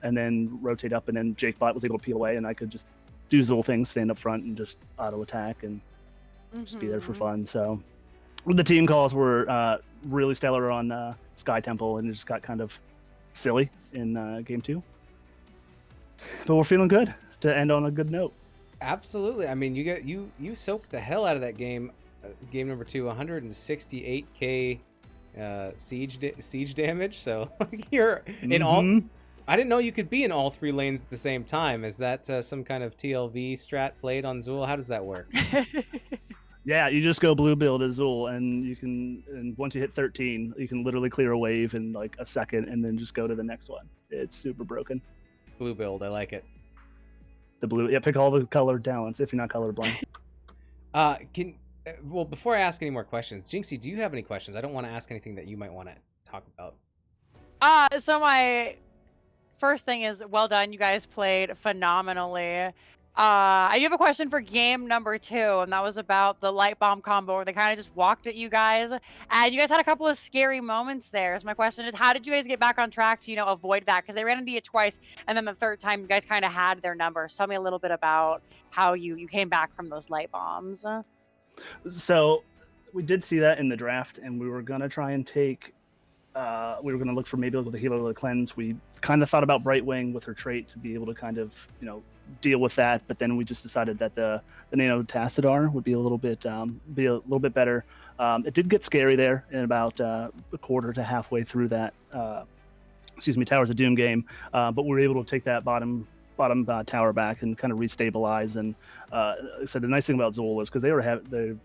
and then rotate up, and then Jake Bot was able to peel away, and I could just do his little things, stand up front and just auto attack and just be there for fun. So the team calls were really stellar on Sky Temple, and it just got kind of silly in game 2. But we're feeling good to end on a good note. Absolutely. I mean, you soaked the hell out of that game. Game number 2, 168k siege damage. So you're in all. I didn't know you could be in all 3 lanes at the same time. Is that some kind of TLV strat played on Zool? How does that work? Yeah, you just go blue build as Zool, and once you hit 13, you can literally clear a wave in like a second, and then just go to the next one. It's super broken. Blue build, I like it. The blue, yeah. Pick all the colored talents if you're not colorblind. Well, before I ask any more questions, Jinxie, do you have any questions? I don't want to ask anything that you might want to talk about. So my first thing is, well done. You guys played phenomenally. I do have a question for game number 2, and that was about the light bomb combo where they kind of just walked at you guys, and you guys had a couple of scary moments there. So my question is, how did you guys get back on track to, avoid that? Because they ran into you twice, and then the third time you guys kind of had their number. So tell me a little bit about how you came back from those light bombs. So we did see that in the draft, and we were gonna try and take. We were going to look for maybe the healer of the cleanse. We kind of thought about Brightwing with her trait to be able to kind of, deal with that. But then we just decided that the Nano Tassadar would be a little bit better. It did get scary there in about a quarter to halfway through that, Towers of Doom game. But we were able to take that bottom tower back and kind of restabilize. And so the nice thing about Zool was because they were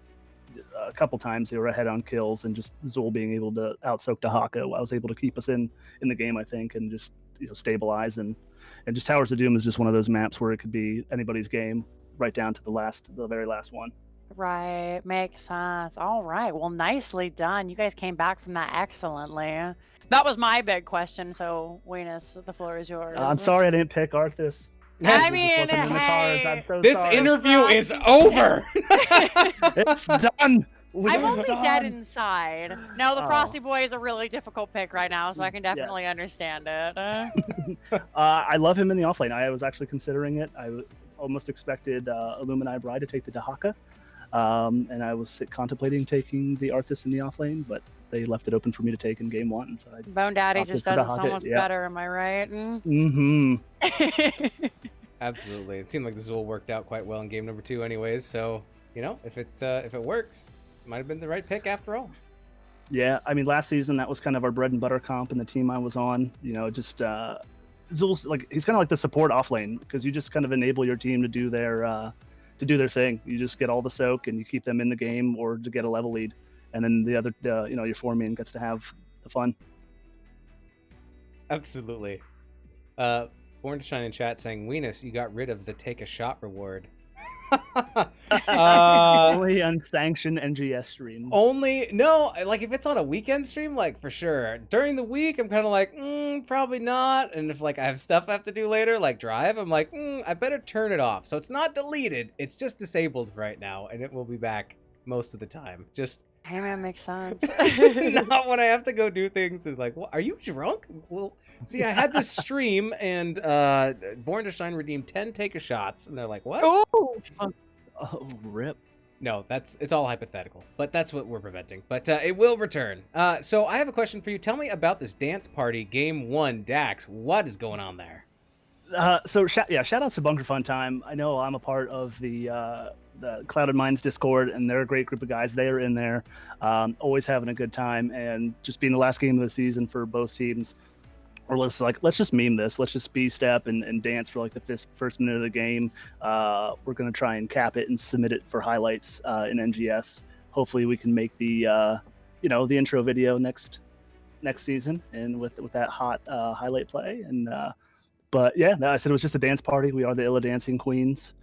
a couple times they were ahead on kills, and just Zool being able to out-soak Dahaka, I was able to keep us in the game, I think, and just stabilize. And just Towers of Doom is just one of those maps where it could be anybody's game right down to the very last one. Right, makes sense. All right, well, nicely done. You guys came back from that excellently. That was my big question, so Weenus, the floor is yours. I'm sorry I didn't pick Arthas. I mean, I'm so this sorry. interview is over. It's done. I'm only dead inside. No, the Frosty Boy is a really difficult pick right now, so I can definitely understand it. I love him in the offlane. I was actually considering it. I almost expected Illumini Bride to take the Dahaka, and I was contemplating taking the Arthas in the offlane, but they left it open for me to take in game 1. So Bone Daddy just does it so much better, am I right? Mm-hmm. Absolutely. It seemed like the Zool worked out quite well in game number 2 anyways, so, if it works, it might have been the right pick after all. Yeah, I mean, last season, that was kind of our bread and butter comp, and the team I was on, Zool's, he's kind of like the support offlane, because you just kind of enable your team to do their thing. You just get all the soak, and you keep them in the game or to get a level lead. And then the other, your 4-man gets to have the fun. Absolutely. Born to Shine in chat saying, Weenus, you got rid of the take a shot reward. Only unsanctioned NGS stream. No, if it's on a weekend stream, for sure. During the week, I'm kind of like, probably not. And if I have stuff I have to do later, like drive, I'm like, I better turn it off. So it's not deleted. It's just disabled right now, and it will be back most of the time. Just Hey man, makes sense. not when I have to go do things and what, are you drunk? Well, see, I had this stream and Born to Shine redeemed 10 take-a-shots, and they're like, what? Ooh. Oh, rip. No, it's all hypothetical, but that's what we're preventing. But it will return. So I have a question for you. Tell me about this dance party game 1, Dax. What is going on there? Shout outs to Bunker Fun Time. I know I'm a part of the Clouded Minds Discord, and they're a great group of guys. They are in there, always having a good time, and just being the last game of the season for both teams. Or let's just meme this. Let's just B-step and dance for the first minute of the game. We're gonna try and cap it and submit it for highlights in NGS. Hopefully, we can make the the intro video next season, and with that hot highlight play. And but yeah, I said it was just a dance party. We are the Illidancing queens.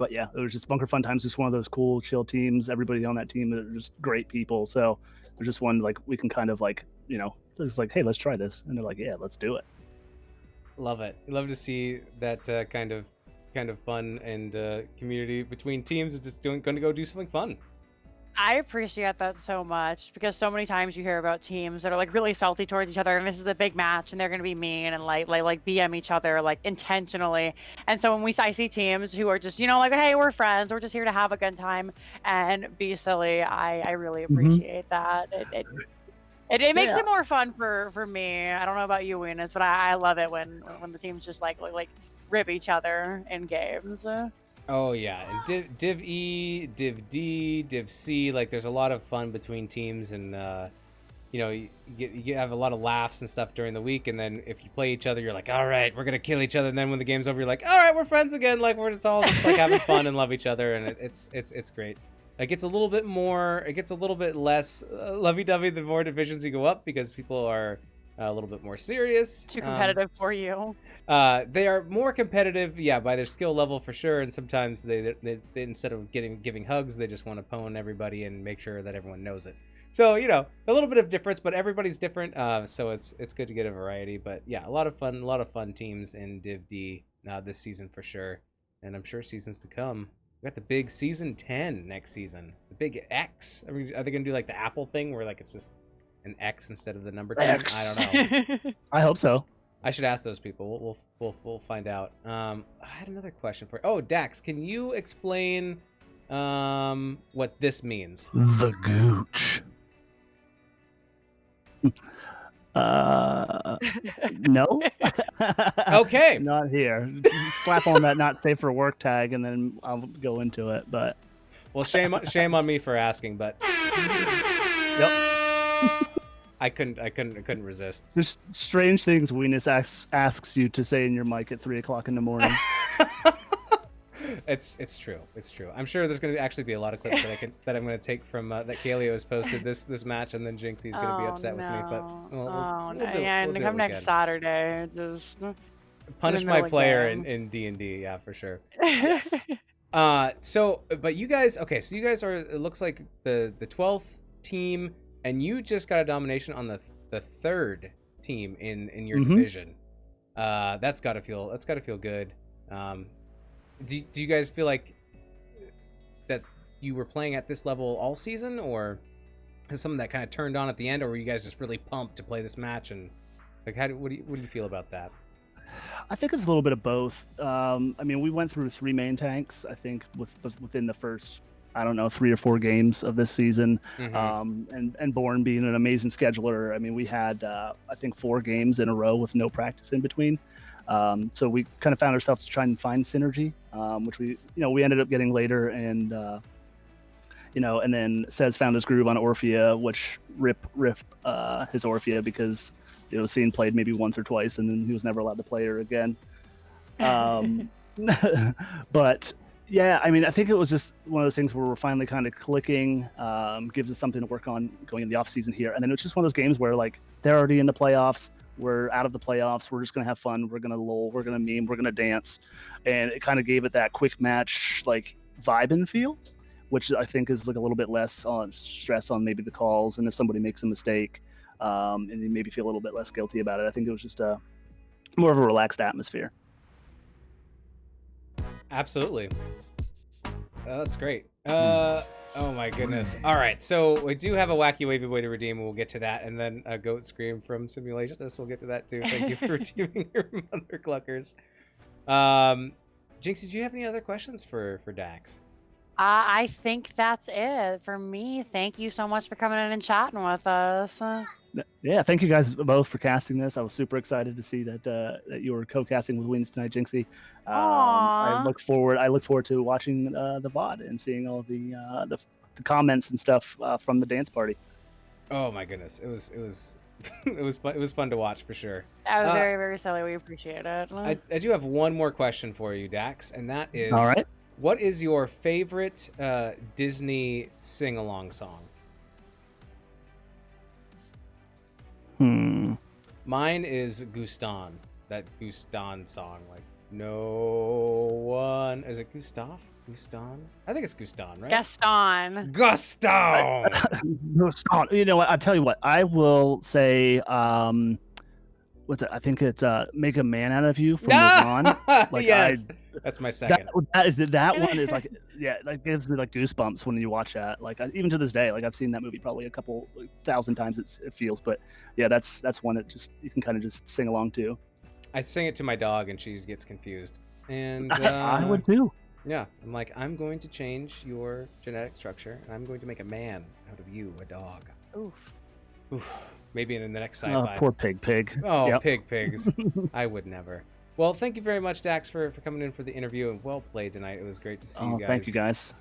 But yeah, it was just Bunker Fun Times, just one of those cool, chill teams. Everybody on that team are just great people. So there's just one like we can kind of like, it's like, hey, let's try this, and they're like, yeah, let's do it. Love it. Love to see that kind of fun and community between teams is just going to go do something fun. I appreciate that so much because so many times you hear about teams that are like really salty towards each other, and this is the big match, and they're gonna be mean and like BM each other like intentionally. And so when I see teams who are just like, hey, we're friends, we're just here to have a good time and be silly, I really appreciate that. It makes it more fun for me. I don't know about you, Venus, but I love it when the teams just like rib each other in games. Oh yeah, and Div E, Div D, Div C, like there's a lot of fun between teams, and you have a lot of laughs and stuff during the week, and then if you play each other, you're like, all right, we're gonna kill each other, and then when the game's over, you're like, all right, we're friends again, like it's all just like having fun and love each other, and it's great. It gets a little bit less lovey-dovey the more divisions you go up, because people are a little bit more serious. Too competitive for you. They are more competitive, by their skill level for sure. And sometimes they instead of giving hugs, they just want to pwn everybody and make sure that everyone knows it. So a little bit of difference, but everybody's different. So it's good to get a variety. But yeah, a lot of fun teams in Div D this season for sure, and I'm sure seasons to come. We got the big season 10 next season, the big X. Are they gonna do like the Apple thing where like it's just an X instead of the number 10? X. I don't know. I hope so. I should ask those people. We'll find out. I had another question for you. Oh, Dax, can you explain what this means? The gooch. No. Okay. Not here. Slap on that not safe for work tag, and then I'll go into it. But well, shame on me for asking, but yep. I couldn't resist. There's strange things Weenus asks you to say in your mic at 3:00 in the morning. It's true. It's true. I'm sure there's going to actually be a lot of clips that I'm going to take from that Kaleo has posted this match, and then Jinxie's going to be upset with me. But we'll do and come next Saturday. Just punish my player in D&D. Yeah, for sure. Yes. So, but you guys, okay? So you guys are. It looks like the 12th team. And you just got a domination on the third team in your division. That's gotta feel good. Do you guys feel like that you were playing at this level all season, or is something that kind of turned on at the end, or were you guys just really pumped to play this match? And like, what do you feel about that? I think it's a little bit of both. I mean, we went through 3 main tanks. I think within the first, I don't know, 3 or 4 games of this season. And Bourne being an amazing scheduler. I mean, we had, I think 4 games in a row with no practice in between. So we kind of found ourselves trying to find synergy, which we ended up getting later. And, and then Sez found his groove on Orphea, which rip his Orphea because, Scene played maybe once or twice and then he was never allowed to play her again. But yeah, I mean, I think it was just one of those things where we're finally kind of clicking, gives us something to work on going in the off season here. And then it's just one of those games where like they're already in the playoffs. We're out of the playoffs. We're just going to have fun. We're going to lol. We're going to meme. We're going to dance. And it kind of gave it that quick match, like vibe and feel, which I think is like a little bit less on stress on maybe the calls. And if somebody makes a mistake, and you maybe feel a little bit less guilty about it. I think it was just more of a relaxed atmosphere. Absolutely. That's great. Oh my goodness. All right, so we do have a wacky wavy way to redeem, and we'll get to that, and then a goat scream from Simulationist. We'll get to that too. Thank you for redeeming your mother cluckers. Jinx, did you have any other questions for Dax? I think that's it for me. Thank you so much for coming in and chatting with us. Yeah, thank you guys both for casting this. I was super excited to see that you were co-casting with Wins tonight, Jinxie. I look forward to watching the VOD and seeing all the comments and stuff from the dance party. Oh my goodness, it was it was fun to watch for sure. That was very, very silly. We appreciate it. I do have one more question for you, Dax, and that is, all right, what is your favorite Disney sing-along song? Hmm. Mine is Gustan, that Gustan song, like No one. Is it Gustav? Guston? I think it's Guston, right? Gaston. Gaston! No, stop. You know what? I'll tell you what. I will say, what's it? I think it's "Make a Man Out of You" from Mulan. Like, yes, that's my second. that one is like, yeah, that gives me like goosebumps when you watch that. Like, even to this day, like I've seen that movie probably a couple thousand times. It feels, but yeah, that's one that just you can kind of just sing along to. I sing it to my dog, and she gets confused. And I would too. Yeah, I'm like, I'm going to change your genetic structure, and I'm going to make a man out of you, a dog. Oof. Oof. Maybe in the next Oh, sci-fi. poor pig. Oh, Yep. pigs. I would never. Well, thank you very much, Dax, for coming in for the interview, and well played tonight. It was great to see you guys. Thank you guys.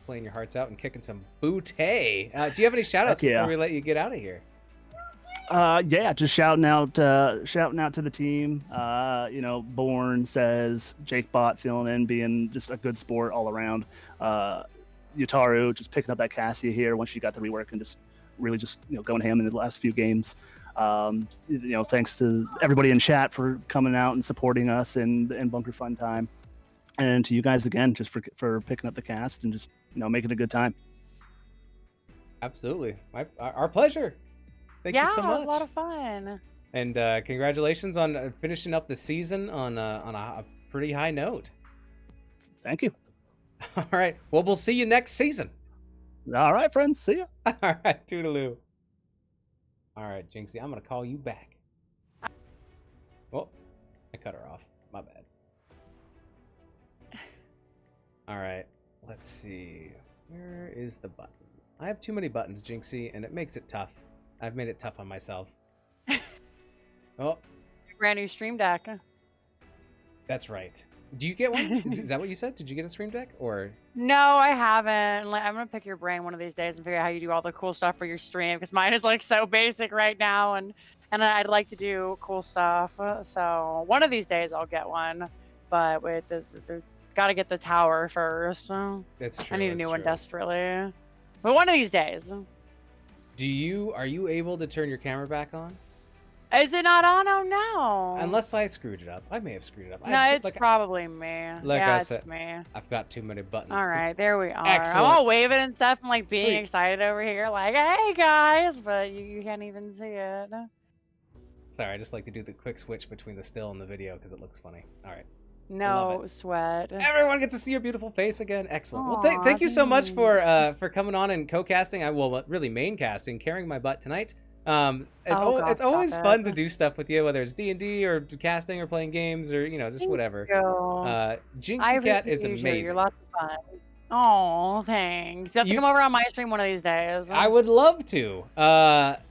Playing your hearts out and kicking some bootay. Do you have any shout-outs before we let you get out of here? Yeah, just shouting out to the team. You know, Bourne says, Jake Bott filling in, being just a good sport all around. Yutaru just picking up that Cassia here once she got the rework and just really just going ham in the last few games. Thanks to everybody in chat for coming out and supporting us in Bunker Fun Time, and to you guys again just for picking up the cast and just making a good time. Absolutely, our pleasure. Thank you so much. Yeah, it was a lot of fun. And congratulations on finishing up the season on a pretty high note. Thank you. All right. Well, we'll see you next season. All right, friends. See ya. All right. Toodaloo. All right, Jinxie, I'm going to call you back. Oh, I cut her off. My bad. All right. Let's see. Where is the button? I have too many buttons, Jinxie, and it makes it tough. I've made it tough on myself. Oh. Brand new Stream Deck. That's right. Do you get one? Is that what you said? Did you get a Stream Deck or? No, I haven't. Like, I'm gonna pick your brain one of these days and figure out how you do all the cool stuff for your stream, because mine is like so basic right now, and I'd like to do cool stuff. So one of these days I'll get one, but with the gotta get the tower first. That's true. I need a new one desperately, but one of these days. Are you able to turn your camera back on? Is it not on? Oh no. Unless I screwed it up. I may have screwed it up. No, it's probably me. Like yeah, I said, it's me. I've got too many buttons. All right, there we are. Excellent. I'm all waving and stuff and like being Sweet. excited over here, like, hey guys, but you can't even see it. Sorry, I just like to do the quick switch between the still and the video because it looks funny. All right. No sweat. Everyone gets to see your beautiful face again. Excellent. Aw, Well, thank you so much for coming on and co-casting. Really main casting, carrying my butt tonight. It's always fun to do stuff with you, whether it's D&D or casting or playing games or just whatever. Jinxie Cat is amazing. You're lots of fun. Oh, thanks. You have to come over on my stream one of these days. I would love to. But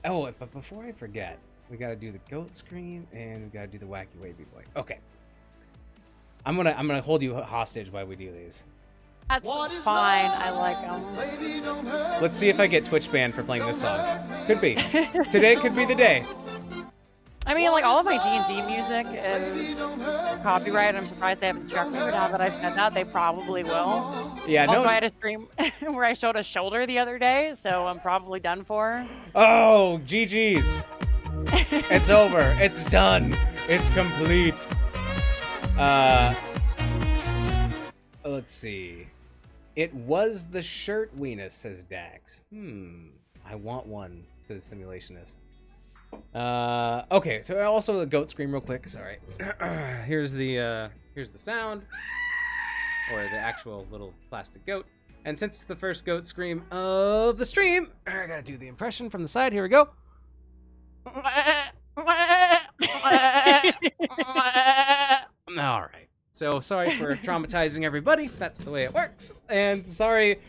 before I forget, we gotta do the goat scream and we gotta do the wacky wavy boy. Okay. I'm gonna hold you hostage while we do these. That's fine. I like them. Let's see if I get Twitch banned for playing this song. Could be. Today could be the day. I mean, like, all of my D&D music is copyrighted. I'm surprised they haven't struck me, but now that I've said that, they probably will. Yeah, also, I had a stream where I showed a shoulder the other day, so I'm probably done for. Oh, GG's. It's over. It's done. It's complete. Let's see. It was the shirt weenus, says Dax. I want one, says Simulationist. Okay, so also the goat scream real quick. Sorry. Here's the sound, or the actual little plastic goat. And since it's the first goat scream of the stream, I gotta do the impression from the side. Here we go. All right. So sorry for traumatizing everybody. That's the way it works. And sorry,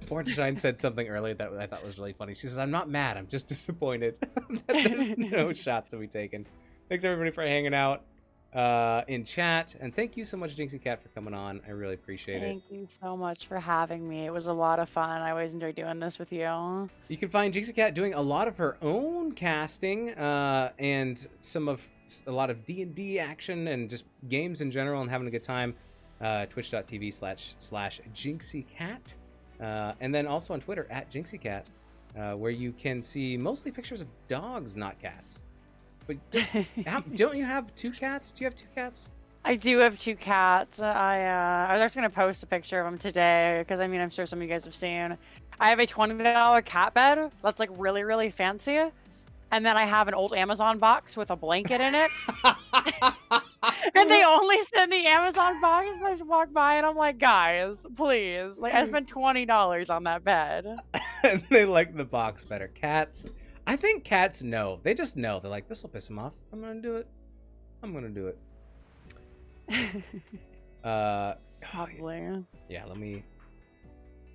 Born to Shine said something earlier that I thought was really funny. She says, "I'm not mad. I'm just disappointed that there's no shots to be taken." Thanks everybody for hanging out in chat, and thank you so much, Jinxie Cat, for coming on. I really appreciate it. Thank you so much for having me. It was a lot of fun. I always enjoy doing this with you. You can find Jinxie Cat doing a lot of her own casting and a lot of D&D action and just games in general and having a good time. Twitch.tv/JinxieCat. And then also on Twitter @JinxieCat, where you can see mostly pictures of dogs, not cats. But don't you have two cats? Do you have two cats? I do have 2 cats. I was actually gonna post a picture of them today because I mean I'm sure some of you guys have seen. I have a $20 cat bed that's like really really fancy, and then I have an old Amazon box with a blanket in it. And they only send the Amazon box. I just walk by and I'm like, guys, please. Like I spent $20 on that bed. And they like the box better. Cats, I think cats know. They just know. They're like, this will piss them off. I'm gonna do it. I'm gonna do it. Probably. Yeah, let me.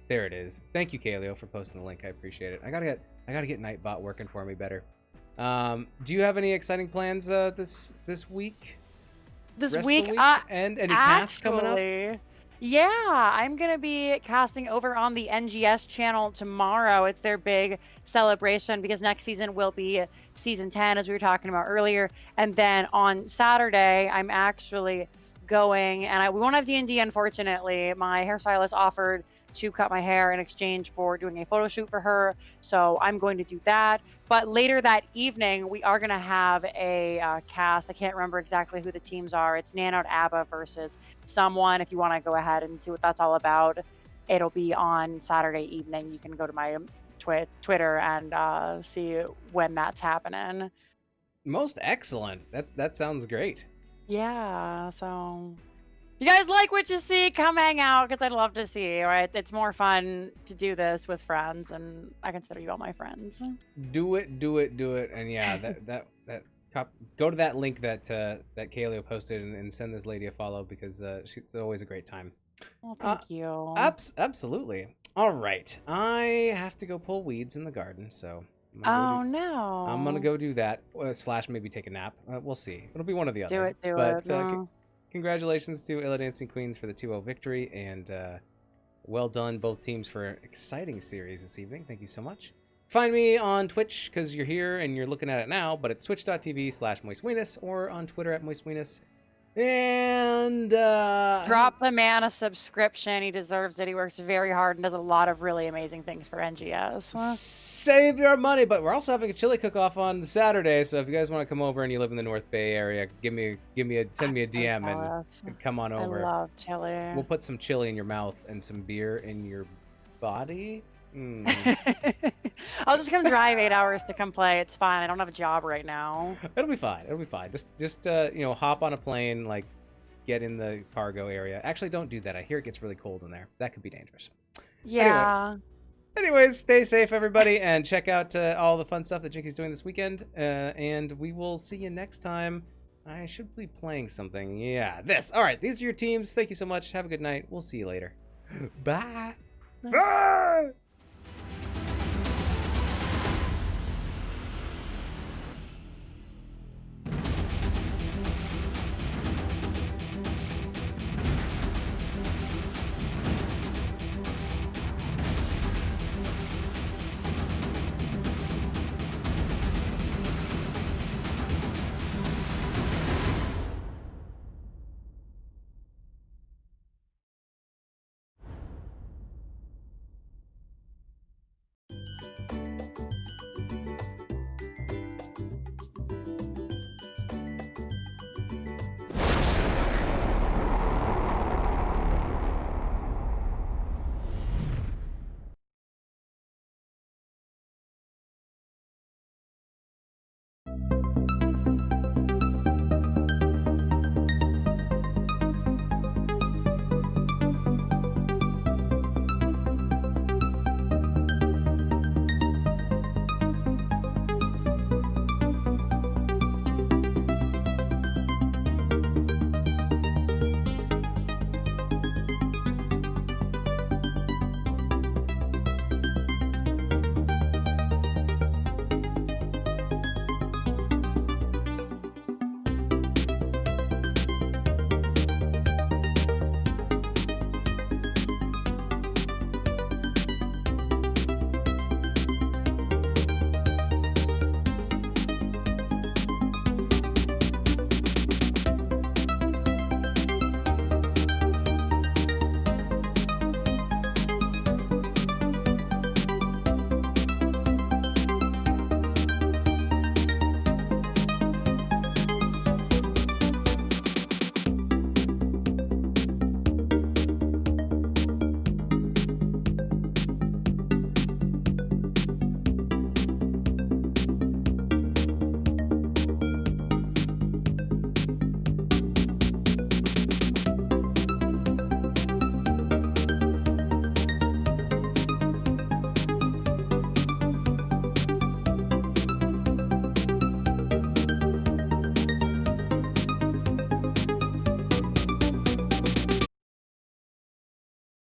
There it is. Thank you, Kaleo, for posting the link. I appreciate it. I gotta get Nightbot working for me better. Do you have any exciting plans this week? This Rest week, of the week? And any casts coming up? Yeah, I'm gonna be casting over on the NGS channel tomorrow. It's their big celebration because next season will be season 10, as we were talking about earlier. And then on Saturday, I'm actually going, and we won't have D&D, unfortunately. My hairstylist offered to cut my hair in exchange for doing a photo shoot for her, so I'm going to do that. But later that evening, we are going to have a cast. I can't remember exactly who the teams are. It's Nanoed ABBA versus someone. If you want to go ahead and see what that's all about, it'll be on Saturday evening. You can go to my Twitter and see when that's happening. Most excellent. That sounds great. Yeah, so you guys like what you see, come hang out because I'd love to see you, right? It's more fun to do this with friends, and I consider you all my friends. Do it. And yeah, go to that link that Kaleo posted and send this lady a follow because it's always a great time. Well, thank you. Absolutely. All right. I have to go pull weeds in the garden, so no. I'm gonna go do that. / maybe take a nap. We'll see. It'll be one or the other. Do it. Congratulations to Illidancing Queens for the 2-0 victory, and well done both teams for an exciting series this evening. Thank you so much. Find me on Twitch because you're here and you're looking at it now, but it's twitch.tv/moistweenus or on Twitter @moistweenus. And drop the man a subscription. He deserves it. He works very hard and does a lot of really amazing things for NGS. Save your money, but we're also having a chili cook-off on Saturday, so if you guys want to come over and you live in the North Bay area, send me a DM and come on over. I love chili. We'll put some chili in your mouth and some beer in your body. I'll just come drive 8 hours to come play. It's fine. I don't have a job right now. It'll be fine. Just hop on a plane, like get in the cargo area. Actually, don't do that. I hear it gets really cold in there. That could be dangerous. Yeah. Anyways, stay safe, everybody, and check out all the fun stuff that Jinky's doing this weekend. And we will see you next time. I should be playing something. Yeah, this. All right, these are your teams. Thank you so much. Have a good night. We'll see you later. Bye. Bye.